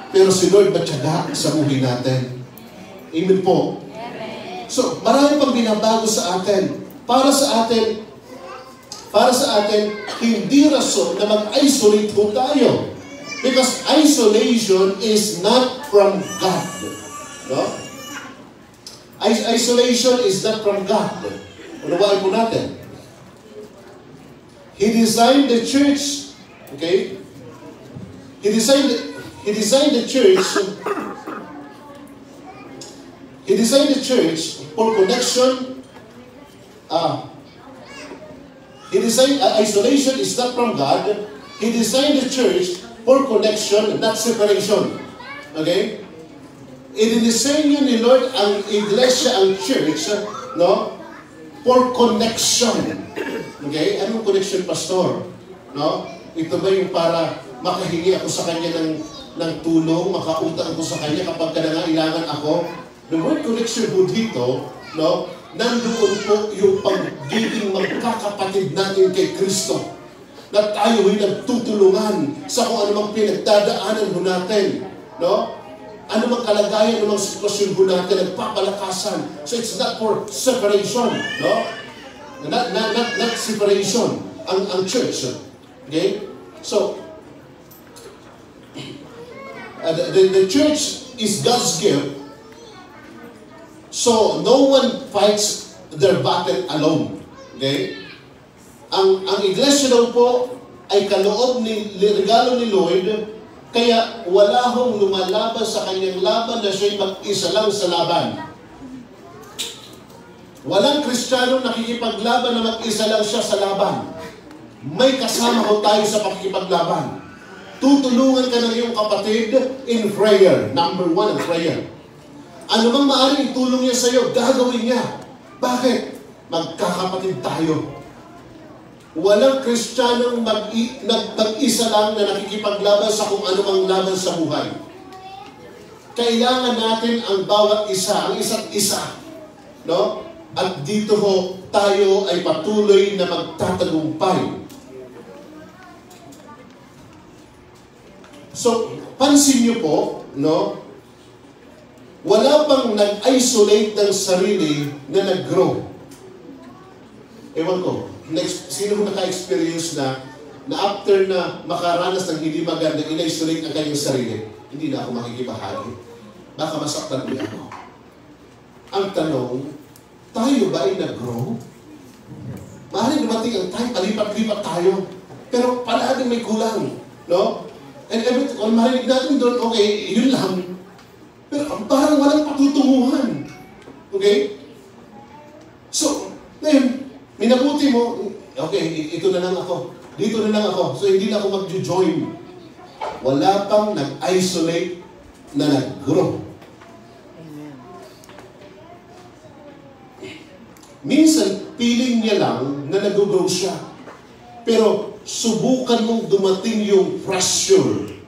[SPEAKER 1] Pero si Lord matyaga sa buhay natin. Amen po. So, marami pang binabago sa atin. Para sa atin, hindi rason na mag-isolate po tayo. Because isolation is not from God. No? Isolation is not from God. Unawain po natin. He designed the church, okay? He He designed the church for connection. He designed isolation is not from God. He designed the church for connection, not separation. Okay? I-design ni Lord ang iglesia, ang church, no? For connection. Okay? Anong connection, pastor? No? Ito ba yung para makahingi ako sa kanya ng tulong, makautang ako sa kanya kapag nangailangan ako? The word connection po dito, no? Nandoon po yung pagiging magkakapatid natin kay Kristo. Na tayo ay nagtutulungan sa kung anumang pinagdadaanan ho natin. No? Anumang kalagayan, anumang sitwasyon ho natin, nagpapalakasan. So it's not for separation. No? Not separation. Ang church. Okay? So, the church is God's gift. So, no one fights their battle alone. Okay? Ang iglesia daw po ay kaloob regalo ni Lord, kaya wala hong lumalaban sa kanyang laban na siya'y mag-isa lang sa laban. Walang Kristiyano nakikipaglaban na mag-isa lang siya sa laban. May kasama ho tayo sa pakikipaglaban. Tutulungan ka ng iyong kapatid in prayer. Number 1, prayer. Ano bang maaaring itulong niya sa iyo, gagawin niya. Bakit? Magkakapatid tayo. Walang Kristiyanong mag-isa lang na nakikipaglaban sa kung anumang laban sa buhay. Kailangan natin ang bawat isa, ang isa't isa. No? At dito ho, tayo ay patuloy na magtatagumpay. So, pansin niyo po, no? Wala pang nag-isolate ng sarili na nag-grow. Ewan ko, sino naka-experience na after na makaranas ng hindi maganda, in-isolate ang kanyang sarili, hindi na ako makikibahagi. Baka masaktan niya ako. Ang tanong, tayo ba ay nag-grow? Maaaring dumating ang time, palipat-lipat tayo. Pero palaging may kulang. No? And kung marinig natin doon, okay, yun lang. Pero parang walang patutunguhan. Okay? So, ngayon, minabuti mo, okay, ito na lang ako. Dito na lang ako. So, hindi na ako mag-join. Wala pang nag-isolate na nag-grow. Minsan, feeling niya lang na nag-grow siya. Pero, subukan mong dumating yung pressure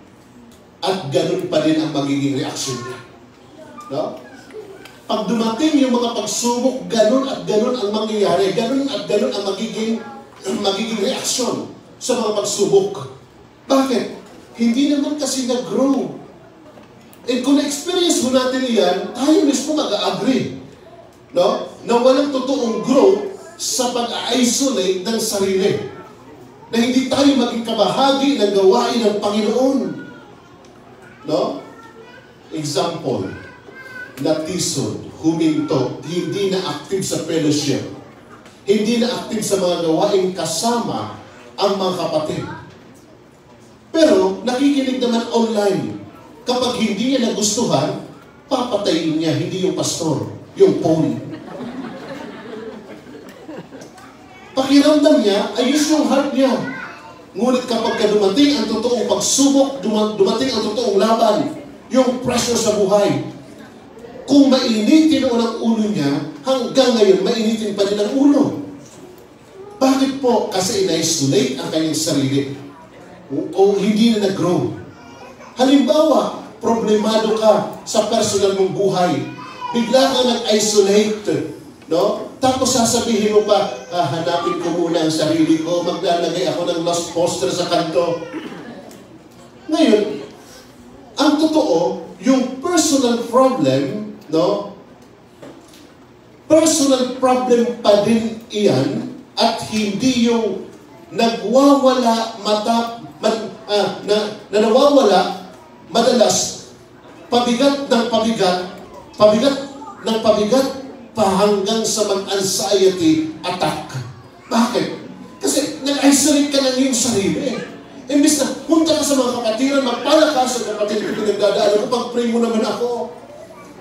[SPEAKER 1] at ganun pa rin ang magiging reaction niya. No? Pag dumating yung mga pagsubok, ganun at ganun ang mangyayari. Ganun at ganun ang magiging reaksyon sa mga pagsubok. Bakit? Hindi naman kasi nag-grow. And kung na-experience mo natin yan, tayo mismo mag-agree. No? Na walang totoong growth sa pag-isolate ng sarili. Na hindi tayo maging kabahagi ng gawain ng Panginoon. No? Example, natisod, huminto, hindi na active sa fellowship. Hindi na active sa mga gawain kasama ang mga kapatid. Pero nakikinig naman online. Kapag hindi niya nagustuhan, papatayin niya, hindi yung pastor, yung phone. Pakiramdam niya, ayos yung heart niya. Ngunit kapag dumating ang totoong pagsubok, dumating ang totoong laban, yung pressure sa buhay, kung mainitin ang ulo niya, hanggang ngayon, mainitin pa rin ang ulo. Bakit po? Kasi in-isolate ang kanyang sarili. O hindi na nag-grow. Halimbawa, problemado ka sa personal mong buhay. Bigla ka nag-isolate. No? Tapos sasabihin mo pa, hanapin ko muna ang sarili ko, maglalagay ako ng lost poster sa kanto. Ngayon, ang totoo, yung personal problem, no? Personal problem pa din iyan at hindi yung nagwawala na nawawala madalas pabigat ng pabigat pa hanggang sa mag-anxiety attack. Bakit? Kasi nag-isolate ka ng iyong sarili. Imbis na punta ka sa mga kapatiran, magpalakas sa kapatid na pinagdadaanan ko, pag-pray mo naman ako.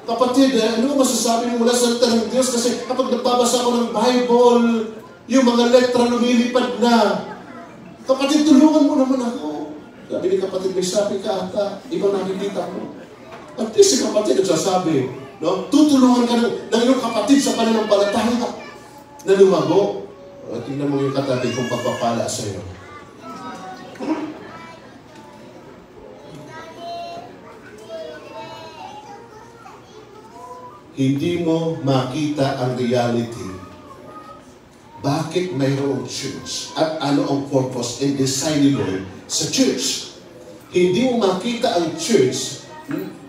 [SPEAKER 1] Kapatid, ano masasabi mo mula sa salita ng Diyos? Kasi kapag nagbabasa ako ng Bible, yung mga letra lumilipad na. Kapatid, tulungan mo naman ako. Sabi ni kapatid, may sabi ka ata, ibang nakikita mo. At least si kapatid nagsasabi, no? Tutulungan ka ng iyong kapatid sa pananampalataya na lumago. Tingnan mo yung katabi kung pagpapala sa iyo. Hindi mo makita ang reality. Bakit mayroong church? At ano ang purpose and design ni Lord sa church? Hindi mo makita ang church,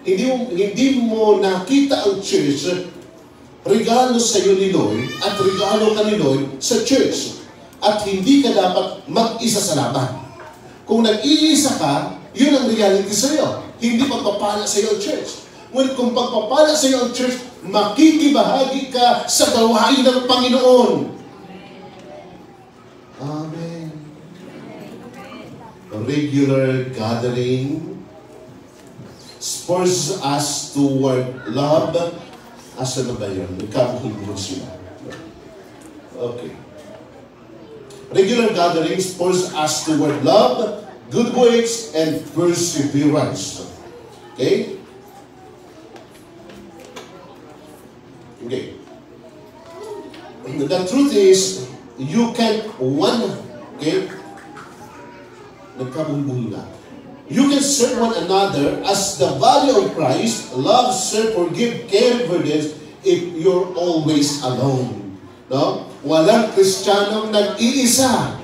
[SPEAKER 1] hindi mo nakita ang church, regalo sa iyo ni Lord at regalo ka ni Lord sa church. At hindi ka dapat mag-isa sa laban. Kung nag-iisa ka, yun ang reality sa iyo. Hindi pagpapala sa iyo ang church. Kung pagpapala sa iyo ang church, makikibahagi ka sa gawain ng Panginoon. Amen. A regular gathering spurs us toward love. Asa na ba yun? Nagkabuhin sila. Okay. Regular gathering spurs us toward love, good works, and perseverance. Okay? Okay. The truth is, you can You can serve one another as the body of Christ, love, serve, forgive, care, burdens, if you're always alone. No? Walang Kristiyanong nag-iisa.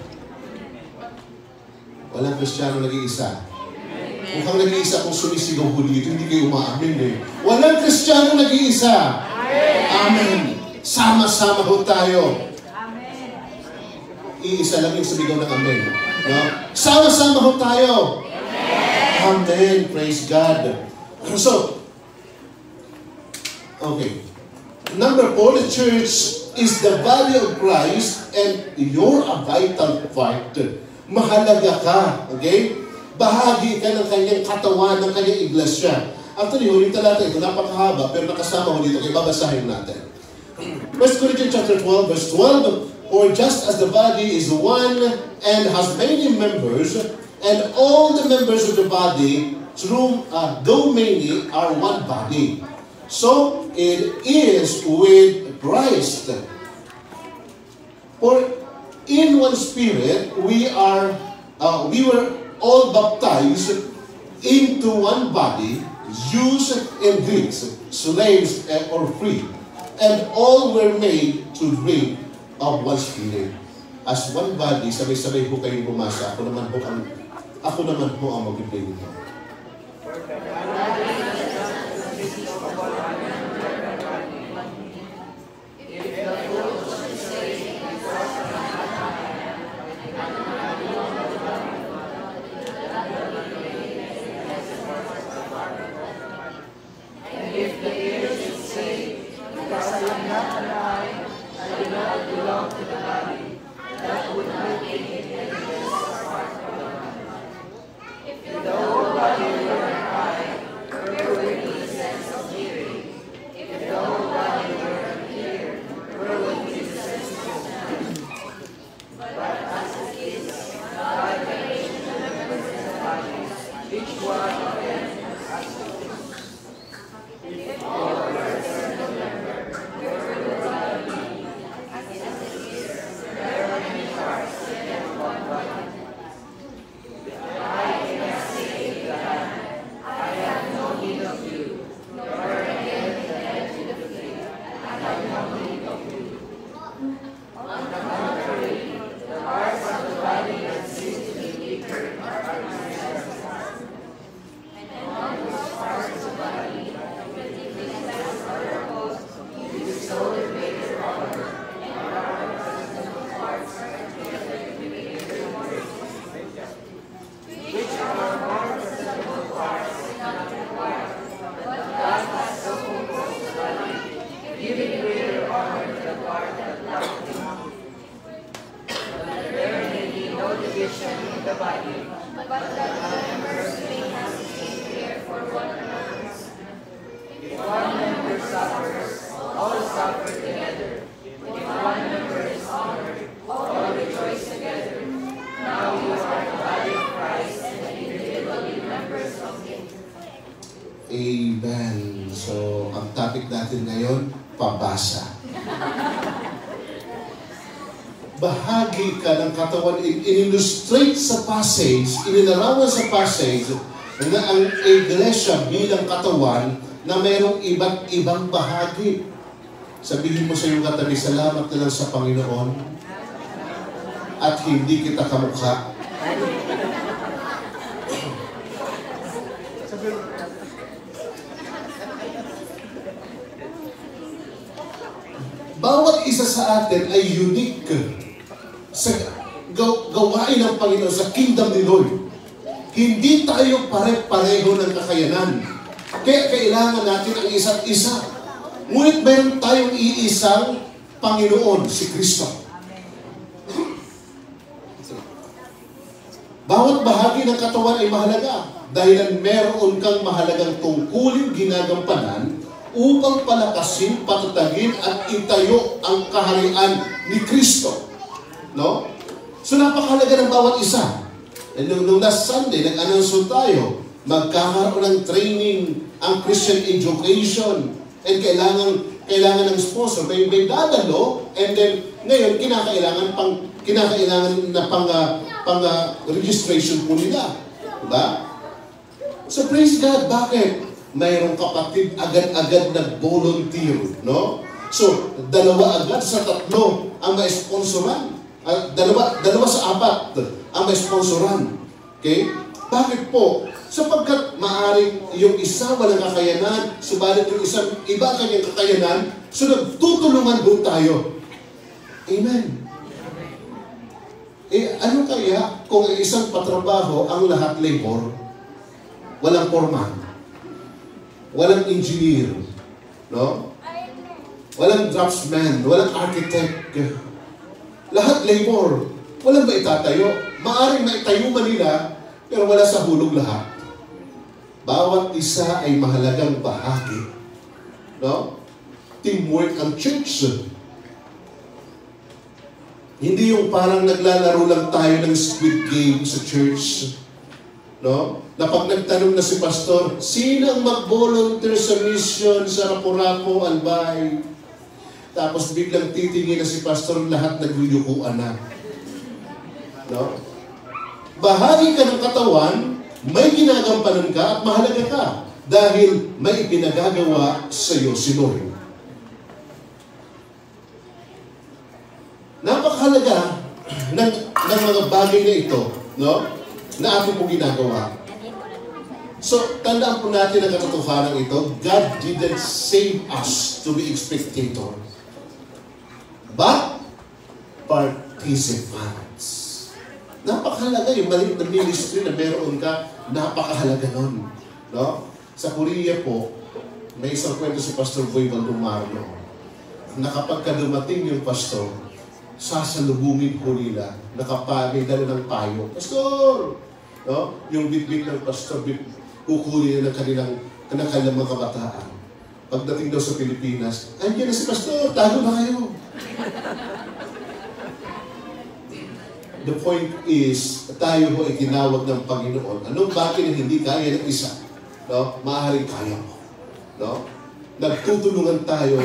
[SPEAKER 1] Walang Kristiyanong nag-iisa. Mukhang nag-iisa kung sumisigaw ko dito, hindi kayo umaamin eh. Walang Kristiyanong nag-iisa. Amen. Sama-sama ho tayo. Amen. Iisa lang yung sumigaw ng amen. No? Sama-sama ho tayo. Amen. Praise God. So, okay. Number 4, the church is the body of Christ and you're a vital part. Mahalaga ka. Okay? Bahagi ka ng kanyang katawan, ng kanyang iglesia. Actually, huling talata ito, napakahaba, pero nakasama ko dito, kaya babasahin natin. 1 Corinthians chapter 12, verse 12, or just as the body is one and has many members, and all the members of the body, though many, are one body. So it is with Christ. For in one Spirit we were all baptized into one body, Jews and Greeks, slaves or free, and all were made to drink of one Spirit. As one body, sabay-sabay po kayong bumasa. Ako naman po ang mag-play nito.
[SPEAKER 2] The whole body division in the body,
[SPEAKER 3] but that the members may have the same care for one another.
[SPEAKER 2] if one member suffers, all suffer together. If one member is honored, all rejoice together. Now you are the body of Christ and individually members of it.
[SPEAKER 1] Amen. So, ang topic natin ngayon, pabasa. Bahagi ka ng katawan, in-illustrate sa passage, inilarawan sa passage, na ang iglesia bilang katawan na mayroong iba't ibang bahagi. Sabihin mo sa iyong katabi, salamat na lang sa Panginoon at hindi kita kamukha. Bawat isa sa atin ay unique sa gawain ng Panginoon, sa kingdom ni Lord. Hindi tayo pare-pareho ng kakayanan. Kaya kailangan natin ang isa't isa. Ngunit meron tayong iisang Panginoon, si Kristo. Bawat bahagi ng katawan ay mahalaga dahil meron kang mahalagang tungkulin ginagampanan upang palakasin, patatagin at itayo ang kaharian ni Kristo. No? So napakahalaga ng bawat isa. And nung last Sunday, nag-announce tayo, magkakaroon ng training ang Christian education and kailangan ng sponsor. May dadalo and then ngayon kinakailangan na pang registration po nila. Diba? So praise God, bakit? Mayroong kapatid agad-agad nag-volunteer, no? So, 2 agad sa 3 ang ma-sponsoran. Dalawa sa 4 ang ma-sponsoran. Okay? Bakit po? Sapagkat maaaring yung isa walang kakayanan, subalit yung isang iba kanyang kakayanan, so nagtutulungan po tayo. Amen. Ano kaya kung isang patrabaho ang lahat labor, walang foreman, walang engineer, no? Walang draftsman, walang architect. Lahat labor. Walang maitatayo. Maaring maitayo man nila, pero wala sa hulog lahat. Bawat isa ay mahalagang bahagi. No? Teamwork ang church. Hindi yung parang naglalaro lang tayo ng squid game sa church. No? Na pag nagtanong na si pastor, sino ang mag-volunteer sa mission sa Rapo-Rapo, Albay? Tapos biglang titingin na si pastor, lahat nagluyukuan na. No? Bahagi ka ng katawan, may ginagampanan ka at mahalaga ka dahil may pinagagawa sa iyo si Lord. Napakahalaga ng mga bagay na ito, no? Na ating po ginagawa. So, tandaan po natin ang katotohanan ito. God didn't save us to be spectator, but participants. Napakahalaga yung maliit na ministry na meron ka, napakahalaga nun. No? Sa Korea po, may isang kwento si Pastor Boy Valdomarno na kapag dumating yung pastor, sasalubungin ko nila, nakapagay dalo ng payo. Pastor! No? Yung bit-bit ng pastor, kukunin na ng kanilang mga kabataan. Pagdating daw sa Pilipinas, andiyan na si pastor, tago na kayo. The point is, tayo ho ay tinawag ng Panginoon. Anong bagay na hindi kaya ng isa? No? Maaaring kaya mo. No? Nagtutulungan tayo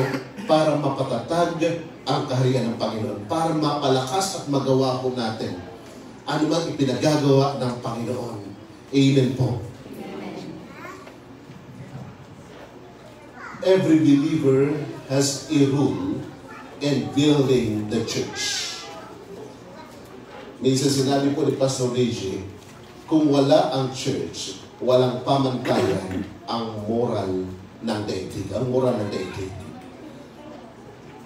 [SPEAKER 1] para mapatatag ang kaharian ng Panginoon, para mapalakas at magawa po natin ano man ipinagagawa ng Panginoon. Amen po. Every believer has a role in building the church. Minsan sinabi po ni Pastor Reggie, kung wala ang church, walang pamantayan ang moral ng daigdig, ang moral ng daigdig.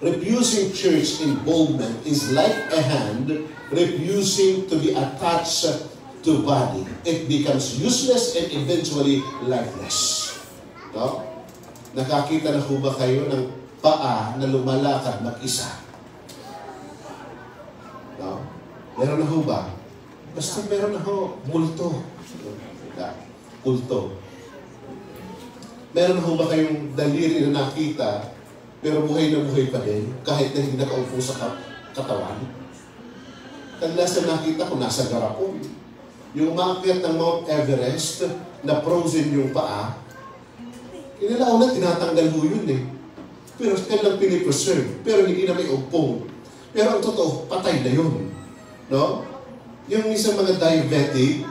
[SPEAKER 1] Refusing church involvement is like a hand refusing to be attached to body. It becomes useless and eventually lifeless. No? Nakakita na ho ba kayo ng paa na lumalakad mag-isa? No? Meron na ho ba? Basta meron ako multo. Kulto. Meron ho ba kayong daliri na nakita, pero buhay na buhay pa din, kahit na hindi nakaupo sa katawan? Kadalasan nakita ko, nasa garapon. Yung umakyat ng Mount Everest, na frozen yung paa, kinalauna tinatanggal mo yun eh. Pero kailang pinipreserve, pero hindi na may umpong. Pero ang totoo, patay na yun. No? Yung isang mga diabetic,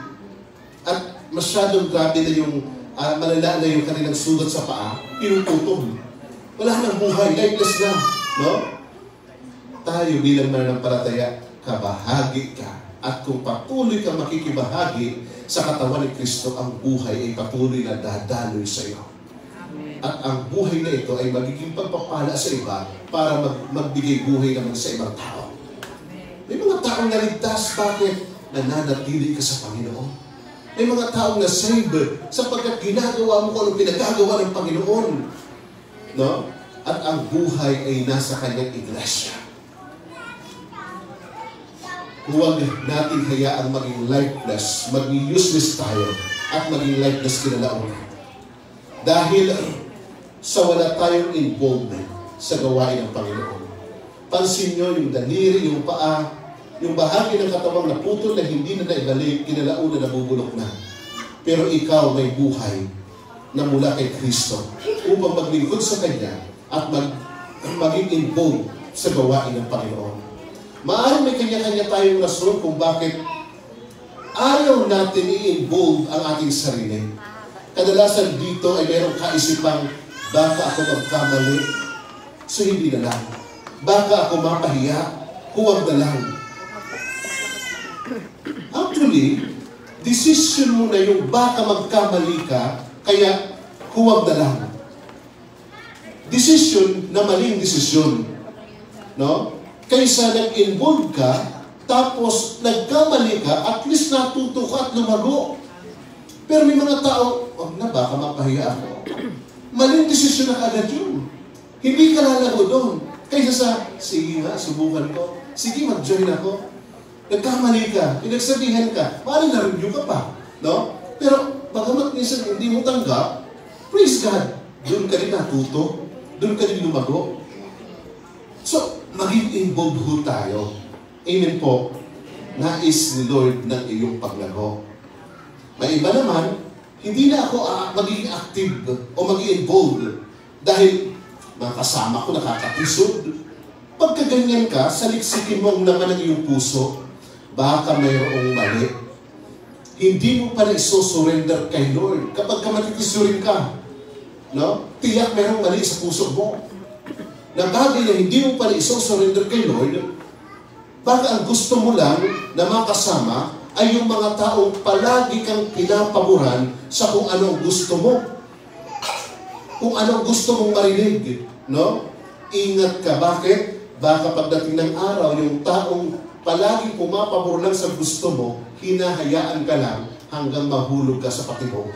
[SPEAKER 1] at masyadong grabe na yung malala na yung kanilang sugat sa paa, pinuputol. Wala nang buhay, lifeless na. No? Tayo bilang mananampalataya, kabahagi ka. At kung patuloy kang makikibahagi sa katawan ni Kristo, ang buhay ay patuloy na dadaloy sa iyo. At ang buhay na ito ay magiging pagpapala sa iba para magbigay buhay naman sa ibang tao. May mga taong naligtas, bakit? Nananatili ka sa Panginoon. May mga taong na-save sapagkat ginagawa mo kung anong pinagagawa ng Panginoon. No? At ang buhay ay nasa kanyang iglesia. Huwag natin hayaang maging lifeless, maging useless tayo, at maging lifeless kinalaon. Dahil sa wala tayong involvement sa gawain ng Panginoon. Pansin nyo yung daliri, yung paa, yung bahagi ng katawang naputol na hindi na naibalik, kinalaon na nabubulok na. Pero ikaw may buhay na mula kay Kristo upang maglingkod sa Kanya at maging involved sa gawain ng Panginoon. Maaaring may kanya-kanya tayong rason kung bakit ayaw natin i-involve ang ating sarili. Kadalasan dito ay mayroong kaisipang, baka ako magkamali, so hindi na lang. Baka ako mapahiya, huwag na lang. Actually, decision mo na yung baka magkamali ka, kaya huwag na lang. Decision na maling desisyon. No? Kaysa nag-involve ka, tapos nagkamali ka, at least natuto ka at lumago. Pero may mga tao, wag na, baka mapahiya ako. Maling desisyon na agad yun. Hindi ka lalago doon. Kaysa sa, sige nga, subukan ko. Sige, mag-join ako. Nagkamali ka, pinagsabihan ka, maaaring na-review ka pa. No? Pero, bagamat minsan hindi mo tanggap, praise God, doon ka rin natuto, doon ka rin lumago. So, maging involved ho tayo. Amen po. Nais ni Lord ng iyong paglago. May iba naman, hindi na ako magiging active o maging involved dahil mga kasama ko nakakapisod. Pagka ganyan ka, saliksikin mo ang laman ng iyong puso, baka mayroong mali. Hindi mo pala isosurrender kay Lord. Kapag ka matitisurin ka, no? Tiyak mayroong mali sa puso mo. Na bagay na hindi mo pala isosurrender kay Lord, baka ang gusto mo lang na makasama ay yung mga taong palagi kang pinapaboran sa kung anong gusto mo. Kung anong gusto mong marinig. No? Ingat ka. Bakit? Baka pagdating ng araw, yung taong palagi pumapabor lang sa gusto mo, hinahayaan ka lang hanggang mahulog ka sa patibong.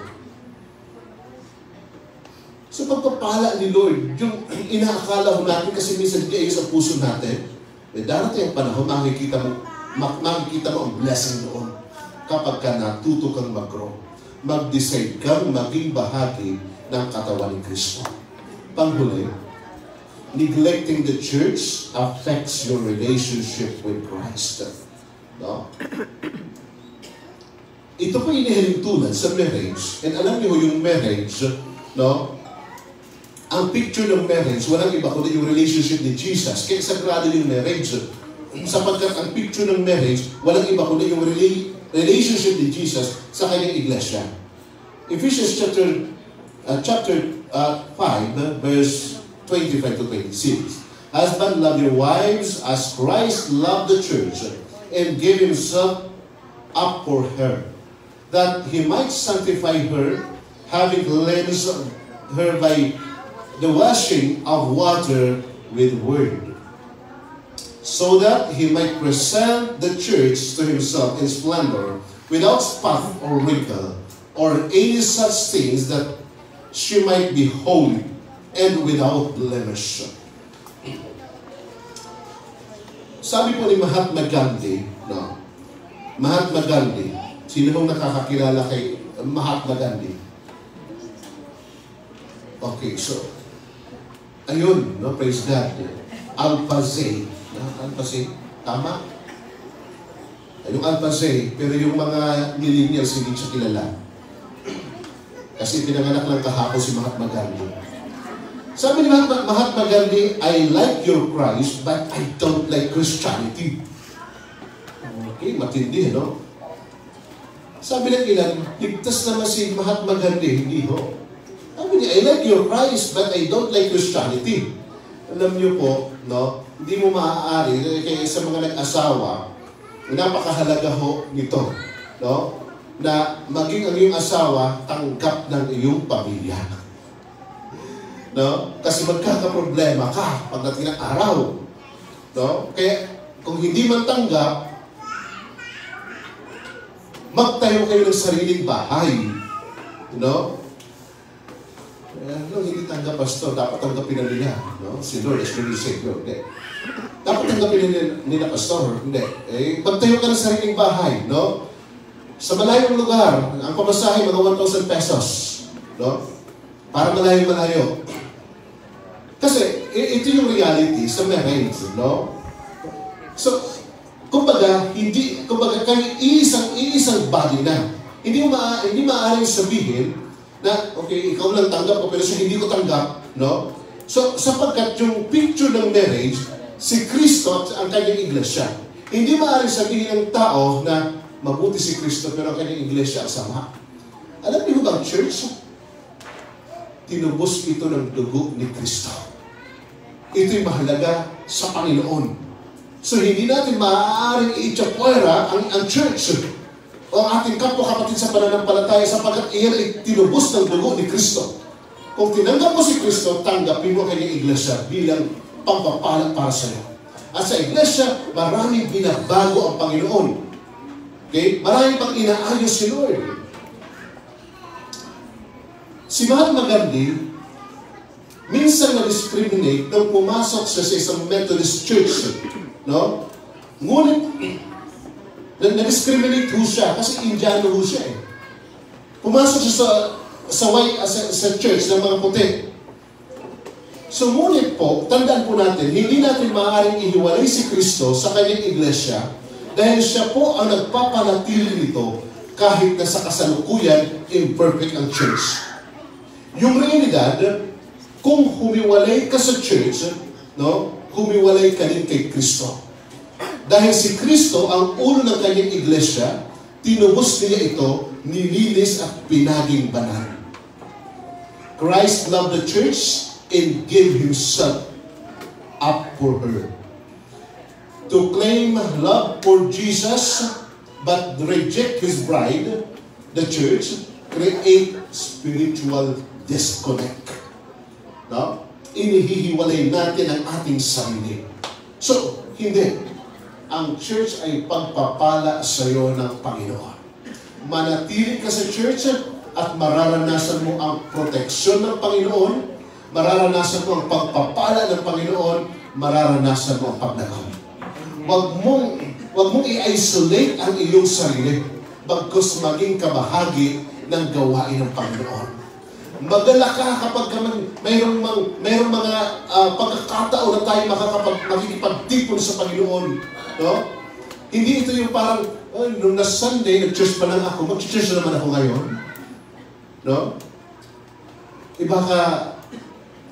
[SPEAKER 1] Sa pagpapala ni Lord, yung inaakala ho natin kasi minsan kayo sa puso natin, may darating ang panahon, makikita mo ang blessing doon kapag ka natuto kang mag-grow. Mag-decide kang maging bahagi ng katawan ni Kristo. Panghuli, neglecting the church affects your relationship with Christ. No? Ito po inihalintulad sa marriage. And alam niyo yung marriage, no? Ang picture ng marriage, walang iba kundi yung relationship ni Jesus. Kaya sagrado yung marriage. Sapagkat ang picture ng marriage, walang iba kundi yung relationship ni Jesus sa kanyang iglesia. Ephesians chapter 5, verse 25 to 26. Husband, love your wives as Christ loved the church and gave himself up for her, that he might sanctify her, having cleansed her by the washing of water with word, so that he might present the church to himself in splendor, without spot or wrinkle, or any such things, that she might be holy and without blemish. Sabi po ni Mahatma Gandhi, no, Mahatma Gandhi. Sino bang nakakakilala kay Mahatma Gandhi? Okay, so, ayun, no, praise God. Alpazay. Alpazay, tama? Yung Alpazay, pero yung mga millennials hindi siya kilala. Kasi pinanganak lang kahapon si Mahatma Gandhi. Sabi ni Mahatma Gandhi, I like your Christ, but I don't like Christianity. Okay, matindi, no? Sabi ng ilan, ligtas naman si Mahatma Gandhi, hindi ho. Sabi niya, I like your Christ, but I don't like Christianity. Alam niyo po, no? Hindi mo maaari, kaya sa mga nag-asawa, napakahalaga ho nito, no? Na maging ang iyong asawa, tanggap ng iyong pamilya. No? Kasi magkakaproblema ka pagdating ng araw. No? Kaya kung hindi man tanggap, magtayo kayo ng sariling bahay. No? No, hindi tanggap, pastor. Dapat tanggapin na nila. No? Si Lord is really Savior. Hindi. Dapat tanggapin nila, pastor. Hindi. Magtayo ka ng sariling bahay. No? Sa malayong lugar, ang pamasahe mga 1,000 pesos. No? Para malayo-malayo. Kasi, ito yung reality sa marriage. No? So, kumbaga kayo iisang body na. Hindi maaaring sabihin na, okay, ikaw lang tanggap ko, pero siya hindi ko tanggap. No? So, sapagkat yung picture ng marriage, si Kristo at ang kanyang iglesia. Hindi maaaring sabihin ng tao na mabuti si Kristo pero ang kanyang iglesia ang sama. Alam niyo ba ang church? Tinubos ito ng dugo ni Kristo. Ito'y mahalaga sa Panginoon. So hindi natin maaaring i-chapuera ang church o ang ating kapwa-kapatid sa pananampalataya sapagkat iyan ay tinubos ng dugo ni Kristo. Kung tinanggap mo si Kristo, tanggapin mo ang kanyang iglesia bilang pampapala para sa iyo. At sa iglesia, maraming binabago ang Panginoon. Okay? Maraming pang inaayos si Lord. Si Mahatma Gandhi, minsan na-discriminate nang pumasok siya sa isang Methodist church. No? Ngunit, na-discriminate ho siya kasi Indiano ho siya eh. Pumasok siya sa church ng mga puti. So, ngunit po, tandaan po natin, hindi natin maaaring ihiwalay si Kristo sa kanyang iglesia dahil siya po ang nagpapanatili nito kahit na sa kasalukuyan imperfect ang church. Yung realidad, kung humiwalay ka sa church, no, humiwalay ka din kay Kristo. Dahil si Kristo ang ulo ng kanyang iglesia, tinubos niya ito, nilinis at pinaging banal. Christ loved the church and gave Himself up for her. To claim love for Jesus but reject His bride, the church, create spiritual disconnect. No? Inihihiwalay natin ang ating sarili. So, hindi. Ang church ay pagpapala sa iyo ng Panginoon. Manatili ka sa church at mararanasan mo ang proteksyon ng Panginoon, mararanasan mo ang pagpapala ng Panginoon, mararanasan mo ang pagnakaw. Huwag mong i-isolate ang iyong sarili bagkus maging kabahagi ng gawain ng Panginoon. Magala ka kapag mayroong mga pagkakataon na tayo makikipagtipon sa Panginoon. No? Hindi ito yung parang, nung na Sunday, nag-church pa lang ako, mag-church naman ako ngayon. No? Baka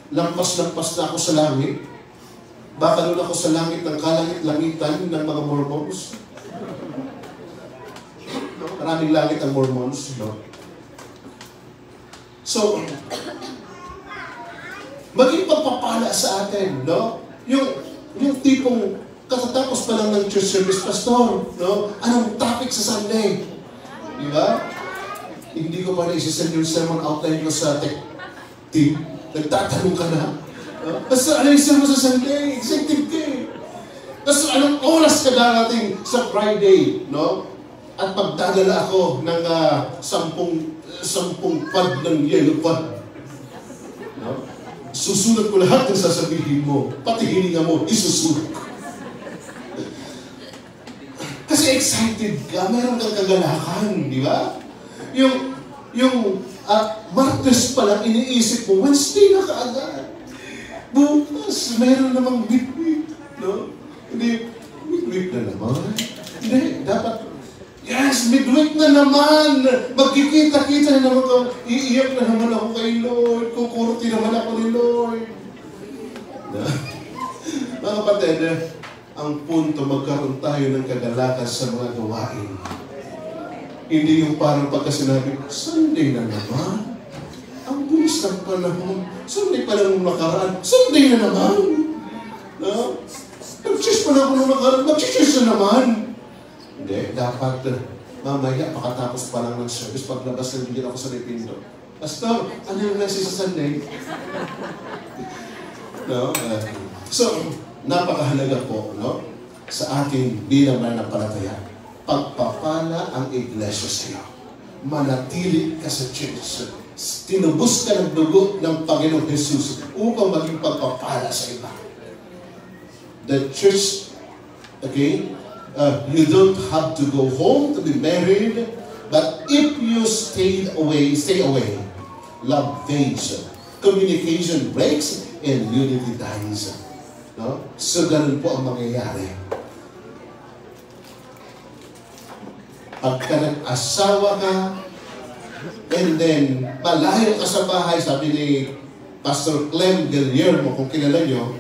[SPEAKER 1] lampas-lampas na ako sa langit. Baka doon ako sa langit ng kalangit-langitan ng mga Mormons. No? Maraming langit ang Mormons. No? So, maging pagpapala sa atin, no? Yung tipong katatapos pa lang ng church service, pastor, no? Anong topic sa Sunday? Di ba? Hindi ko pa na-isisend yung sermon outline ko sa tech team. Nagtatanong ka na. No? Pastor, ano yung sermon sa Sunday? Executive ka eh. Pastor, anong oras ka darating sa Friday? No? At magdadala ako ng 10 pad ng yellow pad. No? Susulat ko lahat ng sasabihin mo. Pati hininga mo, isusulat ko. Kasi excited ka, meron kang kagalakan, di ba? Yung Martes pa lang iniisip mo, Wednesday na kaagad. Bukas, meron namang midweek, no? Hindi, midweek na naman. Hindi, dapat, yes, midweek na naman! Magkikita-kita na naman ako, iiyak na naman ako kay Lord, kukurti naman ako ni Lord. Mga kapatid, ang punto, magkaroon tayo ng kagalakan sa mga gawain. Hindi yung parang pagka sinabi, Sunday na naman. Ang bilis ng panahon. Sunday pa lang nung nakaraan. Sunday na naman. No? Nag-cheers pa lang ako nung nakaraan. Mag-cheers na naman. Hindi, dapat mamaya pakatapos pa lang ng service. Paglabas na bigyan ako sa repindo. Pastor, ano yung message sa Sunday? No? So, napakahalaga po, no? Sa ating bilang mananampalataya. Pagpapala ang iglesia sa iyo. Manatili ka sa church. Tinubos ka ng dugo ng Panginoong Jesus upang maging pagpapala sa iba. The church, okay, you don't have to go home to be married, but if you stay away, love fades, communication breaks, and unity dies. No? So, ganun po ang mangyayari. Pagka nag-asawa ka, and then malayo ka sa bahay, sabi ni Pastor Clem Guillermo, kung kilala nyo,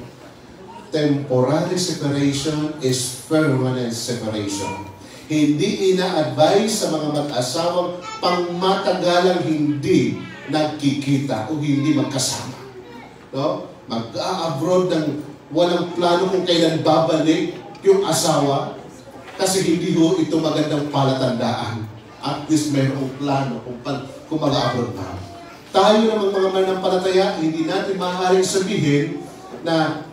[SPEAKER 1] temporary separation is permanent separation. Hindi ina-advise sa mga mag-asawang pangmatagalang hindi nagkikita o hindi magkasama. No? Mag-abroad ng walang plano kung kailan babalik yung asawa, kasi hindi ho ito magandang palatandaan. At least mayroong plano kung mag-abroad pa. Tayo namang mga mananampalataya, hindi natin maaaring sabihin na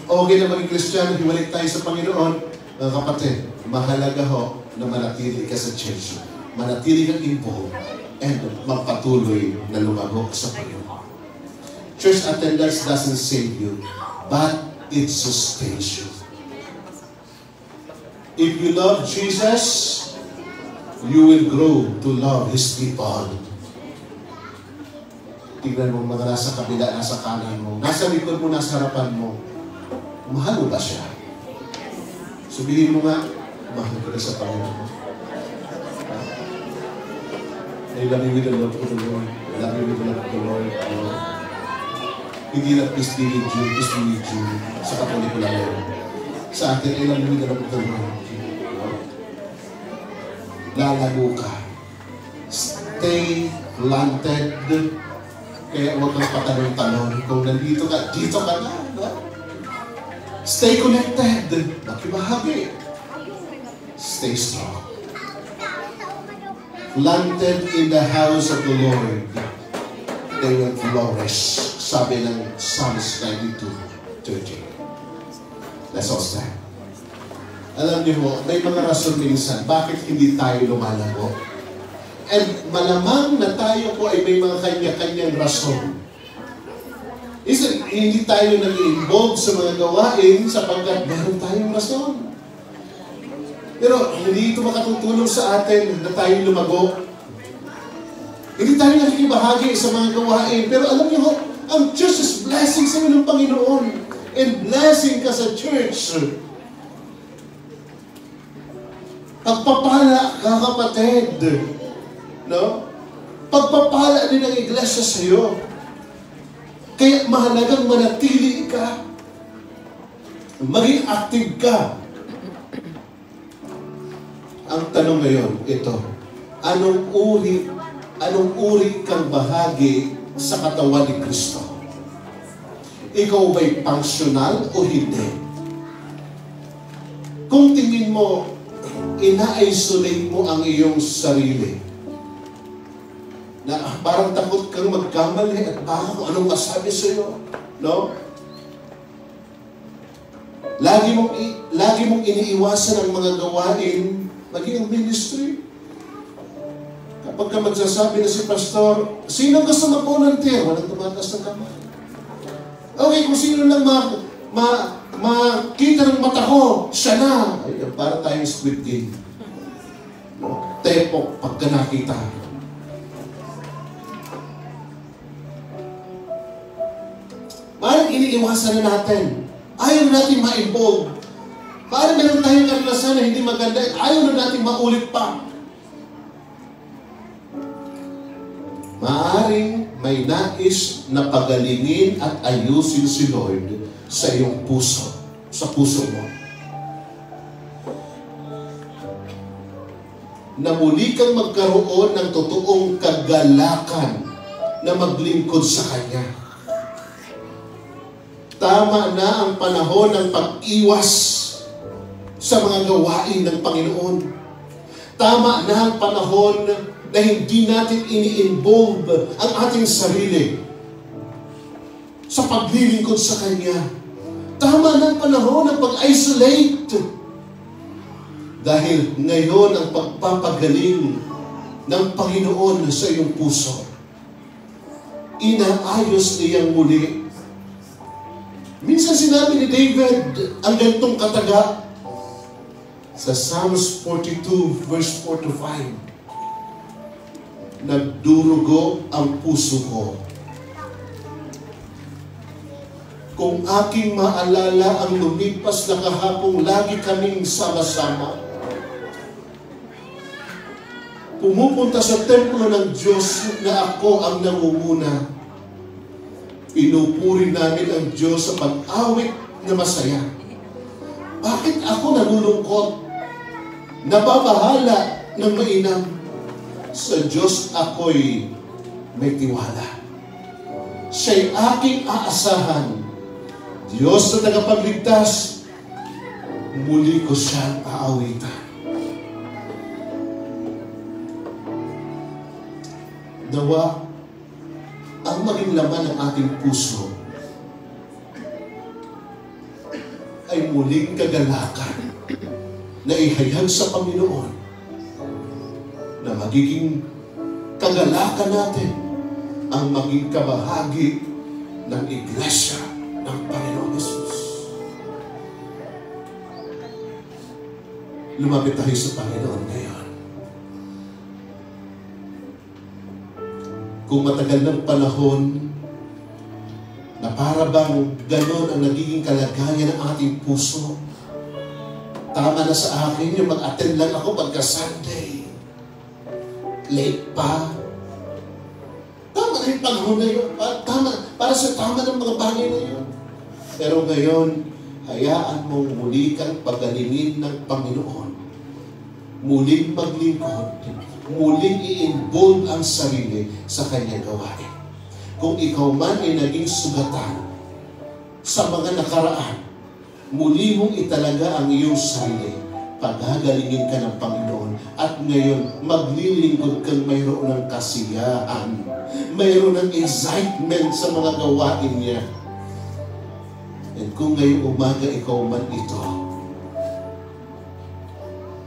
[SPEAKER 1] okay na maging Kristiyano, hiwalik tayo sa Panginoon. Mga kapatid, mahalaga ho na manatili ka sa church. Manatili kang involved and magpatuloy na lumago sa Panginoon. Church attendance doesn't save you, but it sustains you. If you love Jesus, you will grow to love His people. Tignan mo mga nasa kabila, nasa kanan mo, nasa likod mo, nasa harapan mo. Mahal mo ba siya? Sabihin mo nga, mahal ko na sa Panginoon. I love you with the love of the Lord. I love you with the love of the Lord. Hindi na peace be with you, peace be with you. Sa Katoliko lang yun. Sa atin, I love you with the love of the Lord. Lalago ka. Stay planted. Kaya huwag kang patanong-tanong. Kung nandito ka, dito ka na. No? Stay connected. Makibahagi. Stay strong. Planted in the house of the Lord, they will flourish. Sabi ng Psalms 92:13. Let's all stand. Alam niyo mo, may mga rason minsan bakit hindi tayo lumalago. And malamang na tayo po ay may mga kanya-kanyang rason. Hindi tayo nag-involve sa mga gawain sapagkat meron tayong rason. Pero hindi ito makatutulong sa atin na tayo lumago. Hindi tayo nakikibahagi sa mga gawain. Pero alam niyo, ang church is blessing sa inyo ng Panginoon. And blessing ka sa church. Pagpapala ka, kapatid. No? Pagpapala din ang iglesia sa iyo. Kaya mahalagang manatili ka. Maging active ka. Ang tanong ngayon, ito. Anong uri kang bahagi sa katawan ni Kristo? Ikaw ba'y functional o hindi? Kung tingin mo, ina-isolate mo ang iyong sarili, na parang takot kang magkamali at baka kung anong masabi sa iyo, no? Lagi mong iniiwasan ang mga gawain, maging ang ministry. Kapag ka magsasabi na si pastor, sino gusto mag-volunteer? Walang tumataas ng kamay. Okay, kung sino lang makita ng mata ko, siya na. Ay, para tayong Squid Game. No? Tepok pagka nakita. Parang iniiwasan na natin. Ayaw na natin ma-involve. Parang meron tayong karanasan na hindi maganda. Ayaw na natin maulit pa. Maaring may nais na pagalingin at ayusin si Lord sa iyong puso, sa puso mo. Na muli kang magkaroon ng totoong kagalakan na maglingkod sa Kanya. Tama na ang panahon ng pag-iwas sa mga gawain ng Panginoon. Tama na ang panahon na hindi natin ini-involve ang ating sarili sa paglilingkod sa Kanya. Tama na ang panahon ng pag-isolate. Dahil ngayon ang pagpapagaling ng Panginoon sa iyong puso. Inaayos niyang muli. Minsan sinabi ni David ang ganitong kataga sa Psalms 42 verse 4 to 5. Nagdurugo ang puso ko. Kung aking maalala ang lumipas na kahapong lagi kaming sama-sama, pumupunta sa templo ng Diyos na ako ang nangunguna. Pinupuri namin ang Diyos sa pag-awit na masaya. Bakit ako nalulungkot? Nababahala ng mainam. Sa Diyos ako'y may tiwala. Siya'y aking aasahan. Diyos na tagapagligtas, muli ko siyang aawitan. Nawa, ang maging laman ng ating puso ay muling kagalakan na ihayag sa Panginoon na magiging kagalakan natin ang maging kabahagi ng Iglesia ng Panginoon Jesus. Lumapit tayo sa Panginoon ngayon. Kung matagal ng panahon na para bang ganon ang nagiging kalagayan ng ating puso, tama na sa akin yung mag-attend lang ako pagka Sunday. Late pa. Tama na yung panahon na yun. Para sa tama ng mga bagay na yun. Pero ngayon, hayaan mong muli kang pagalingin ng Panginoon. Muling maglingkod. Muling i-involve ang sarili sa kanyang gawain. Kung ikaw man ay naging sugatan sa mga nakaraan, muli mong italaga ang iyong sarili. Paghagalingin ka ng Panginoon at ngayon maglilingkod kang mayroon ng kasiyahan, mayroon ng excitement sa mga gawain niya. And kung ngayong umaga ikaw man ito,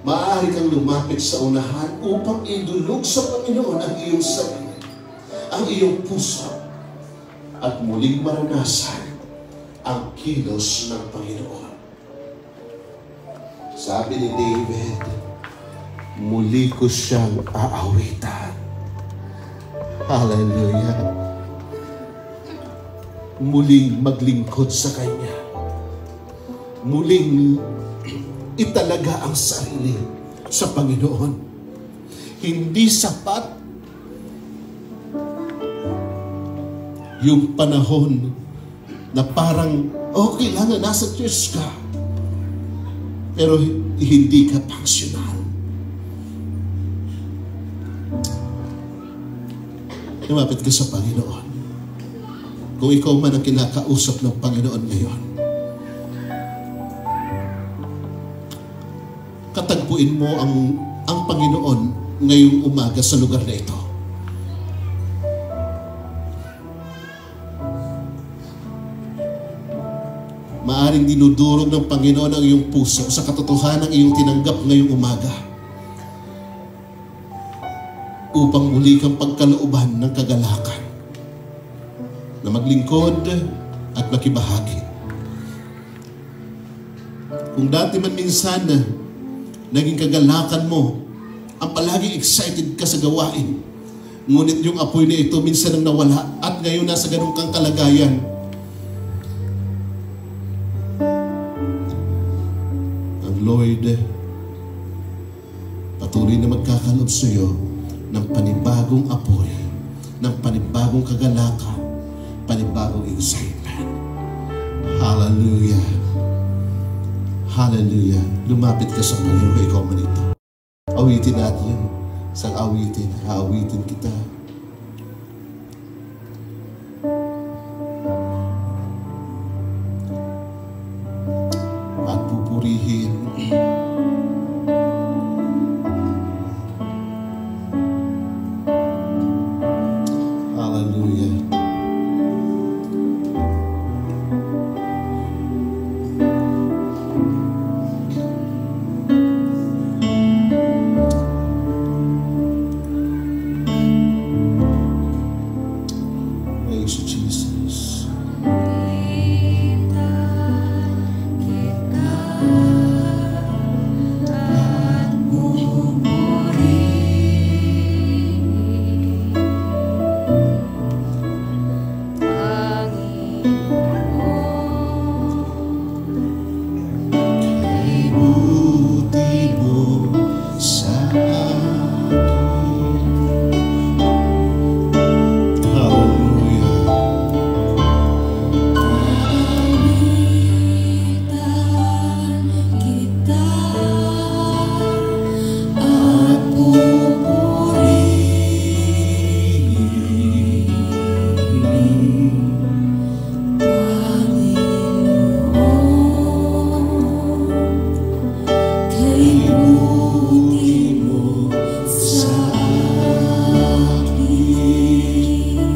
[SPEAKER 1] maaari kang lumapit sa unahan upang idulog sa Panginoon ang iyong sarili, ang iyong puso, at muling maranasan ang kilos ng Panginoon. Sabi ni David, muli ko siyang aawitan. Hallelujah. Muling maglingkod sa Kanya. Muling italaga ang sarili sa Panginoon. Hindi sapat yung panahon na parang okay lang na nasa church ka, pero hindi ka functional. Lumapit ka sa Panginoon. Kung ikaw man ang kinakausap ng Panginoon ngayon, katagpuin mo ang Panginoon ngayong umaga sa lugar na ito. Maaring dinudurog ng Panginoon ang iyong puso sa katotohanan ng iyong tinanggap ngayong umaga upang muli kang pagkalooban ng kagalakan na maglingkod at makibahagi. Kung dati man minsan naging kagalakan mo, ang palagi excited ka sa gawain, ngunit yung apoy na ito minsan ang nawala at ngayon nasa ganun kang kalagayan. Ang Lord patuloy na magkakalob sa iyo ng panibagong apoy, ng panibagong kagalakan, panibagong excitement. Hallelujah. Hallelujah. Lumapit ka sa Panginoon, ikaw man ito. Awitin natin. Sa awitin, haawitin kita. At pupurihin. Hallelujah. Praise you, Jesus. Buti mo sa akin. Hallelujah.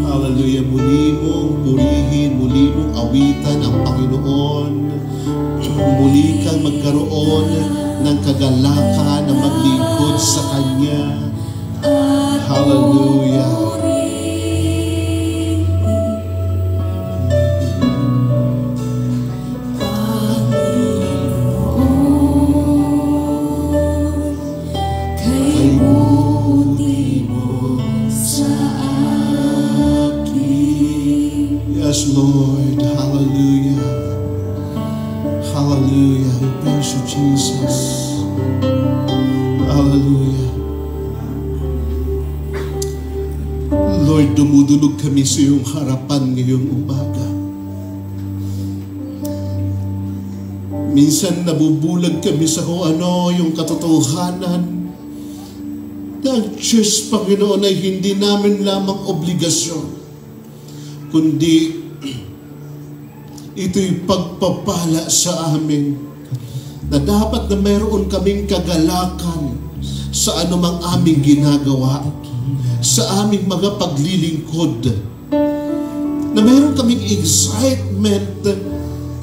[SPEAKER 1] Hallelujah. Muli mong purihin, muli mong awitan ang Panginoon. Muli kang magkaroon ng kagalakan na maglingkod sa Kanya. Hallelujah. Kay buti mo sa akin. Yes, Lord. Hallelujah. Hallelujah. We praise you, Jesus. Hallelujah. Lord, dumudulog kami sa iyong harapan ngayong umaga. Minsan nabubulag kami sa kung ano yung katotohanan na ang Diyos, Panginoon, ay hindi namin lamang obligasyon, kundi ito'y pagpapala sa amin na dapat na mayroon kaming kagalakan sa anumang aming ginagawa, sa aming mga paglilingkod, na mayroon kaming excitement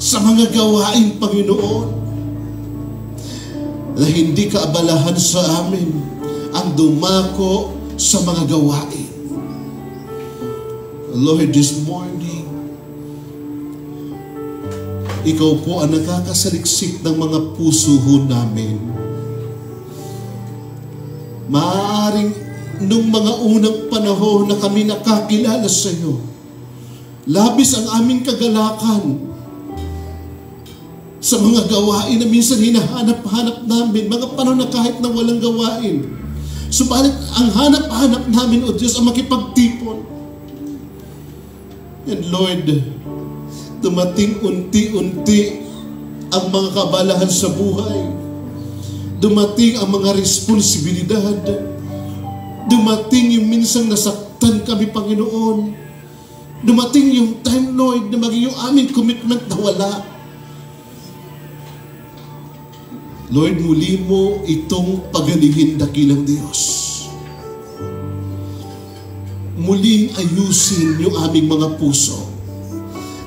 [SPEAKER 1] sa mga gawain, Panginoon, na hindi kaabalahan sa amin ang dumako sa mga gawain. Lord, this morning, ikaw po ang nakakasaliksik ng mga puso namin. Maaaring nung mga unang panahon na kami nakakilala sa iyo, labis ang aming kagalakan sa mga gawain na minsan hinahanap-hanap namin, mga panahon na kahit na walang gawain. Subalit ang hanap-hanap namin, O Diyos, ang makipagtipon. And Lord, dumating unti-unti ang mga kabalahan sa buhay. Dumating ang mga responsibilidad. Dumating yung minsang nasaktan kami, Panginoon. Dumating yung time, Lord, na maging yung aming commitment na wala. Lord, muli mo itong pagalingin, dakilang Diyos. Muling ayusin yung aming mga puso,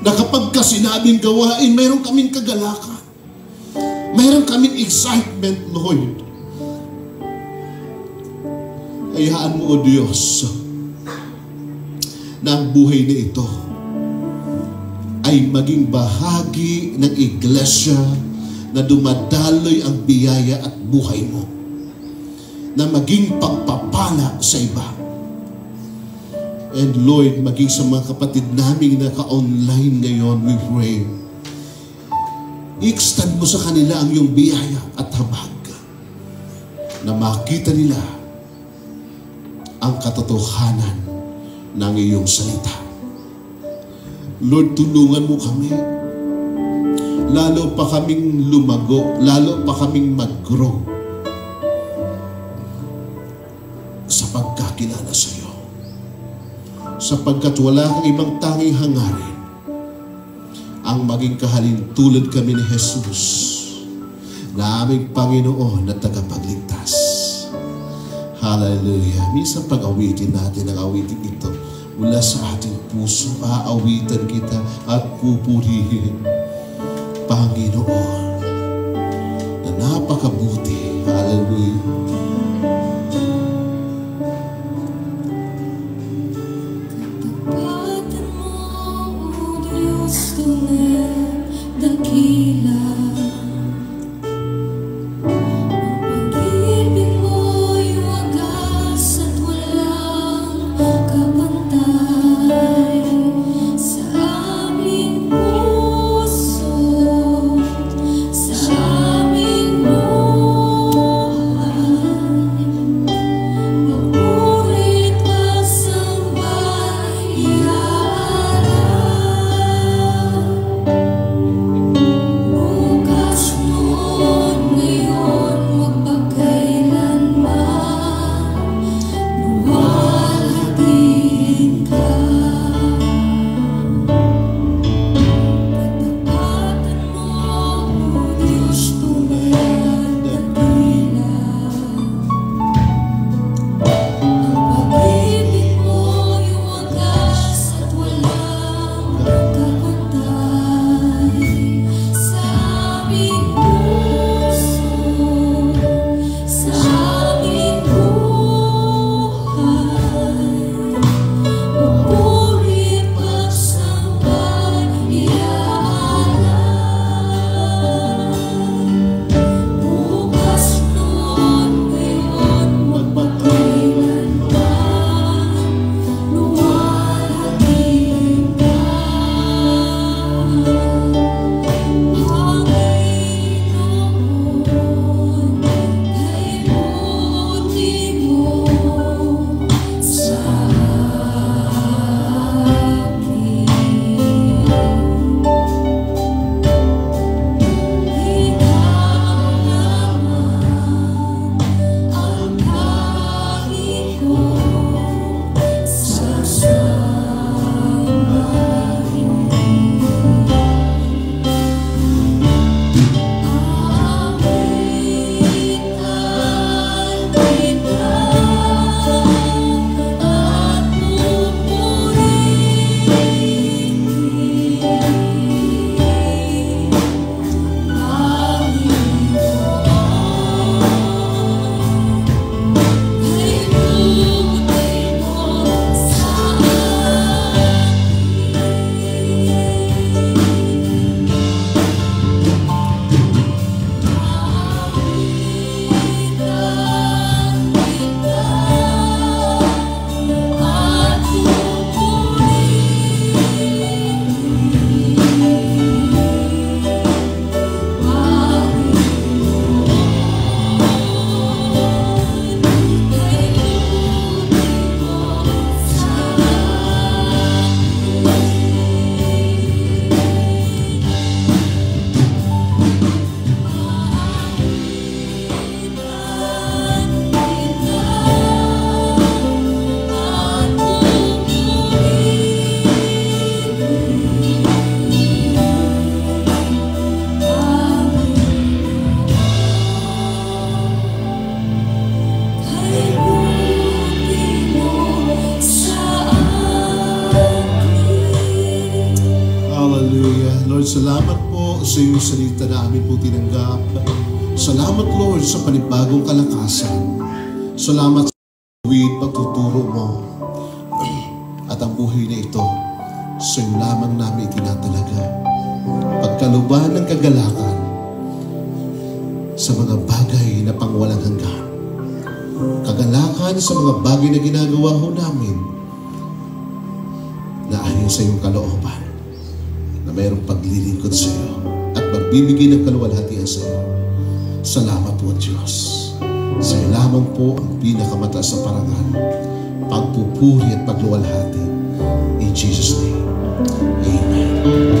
[SPEAKER 1] na kapag ka sinabing gawain, mayroon kaming kagalakan, mayroon kaming excitement, Lord. Hayaan mo, O Diyos, na ang buhay na ito ay maging bahagi ng iglesia na dumadaloy ang biyaya at buhay mo, na maging pagpapala sa iba. And Lord, maging sa mga kapatid naming naka-online ngayon, we pray, i-extend mo sa kanila ang iyong biyaya at habag, na makita nila ang katotohanan ng iyong salita. Lord, tulungan mo kami, lalo pa kaming lumago, lalo pa kaming mag-grow sa pagkakilala sa iyo. Sapagkat wala kang ibang tanging hangarin ang maging kahalintulad kami ni Jesus na aming Panginoon na tagapagligtas. Hallelujah. Minsan pag-awitin natin ang awitin ito mula sa ating puso, aawitan kita at pupurihin, Panginoon, na napakabuti. Hallelujah.
[SPEAKER 3] Kapatan mo, O Diyos, tunay dakila. Ang pag-ibig mo'y wagas at walang kapantay sa aming puso, sa aming buhay. Mapurit pasambay iaalay. Bukas noon, ngayon, magpakailanman, luwalhatiin ka. Katapatan mo, O Diyos, tunay dakila. Ang pag-ibig mo'y wagas at walang kapantay sa aming puso, sa aming buhay. Mapurit pagsambay iaalay. Bukas noon, ngayon, magpakailanman, luwalhatiin ka. Panginoon, kay buti mo sa akin. Ikaw naman ang tanging kong sasamahin. Aawitan kita at pupurihin, Panginoon, kay buti mo sa akin. Aawitan
[SPEAKER 1] Hallelujah. Lord, salamat po sa iyong salita na amin po tinanggap. Salamat, Lord, sa panibagong kalakasan. Salamat sa tuwid pagtuturo mo. At ang buhay na ito, sa iyo lamang namin itinatalaga. Pagkalubahan ng kagalakan, sa mga bagay na pangwalang hanggan. Kagalakan sa mga bagay na ginagawa ho namin na ayon sa iyong kalooban, na mayroong paglilingkod sa iyo at magbibigay ng kaluwalhatian sa iyo. Salamat po, Diyos. Sa iyo lamang po ang pinakamataas na parangal, pagpupuri at pagluwalhati. In Jesus' name, Amen.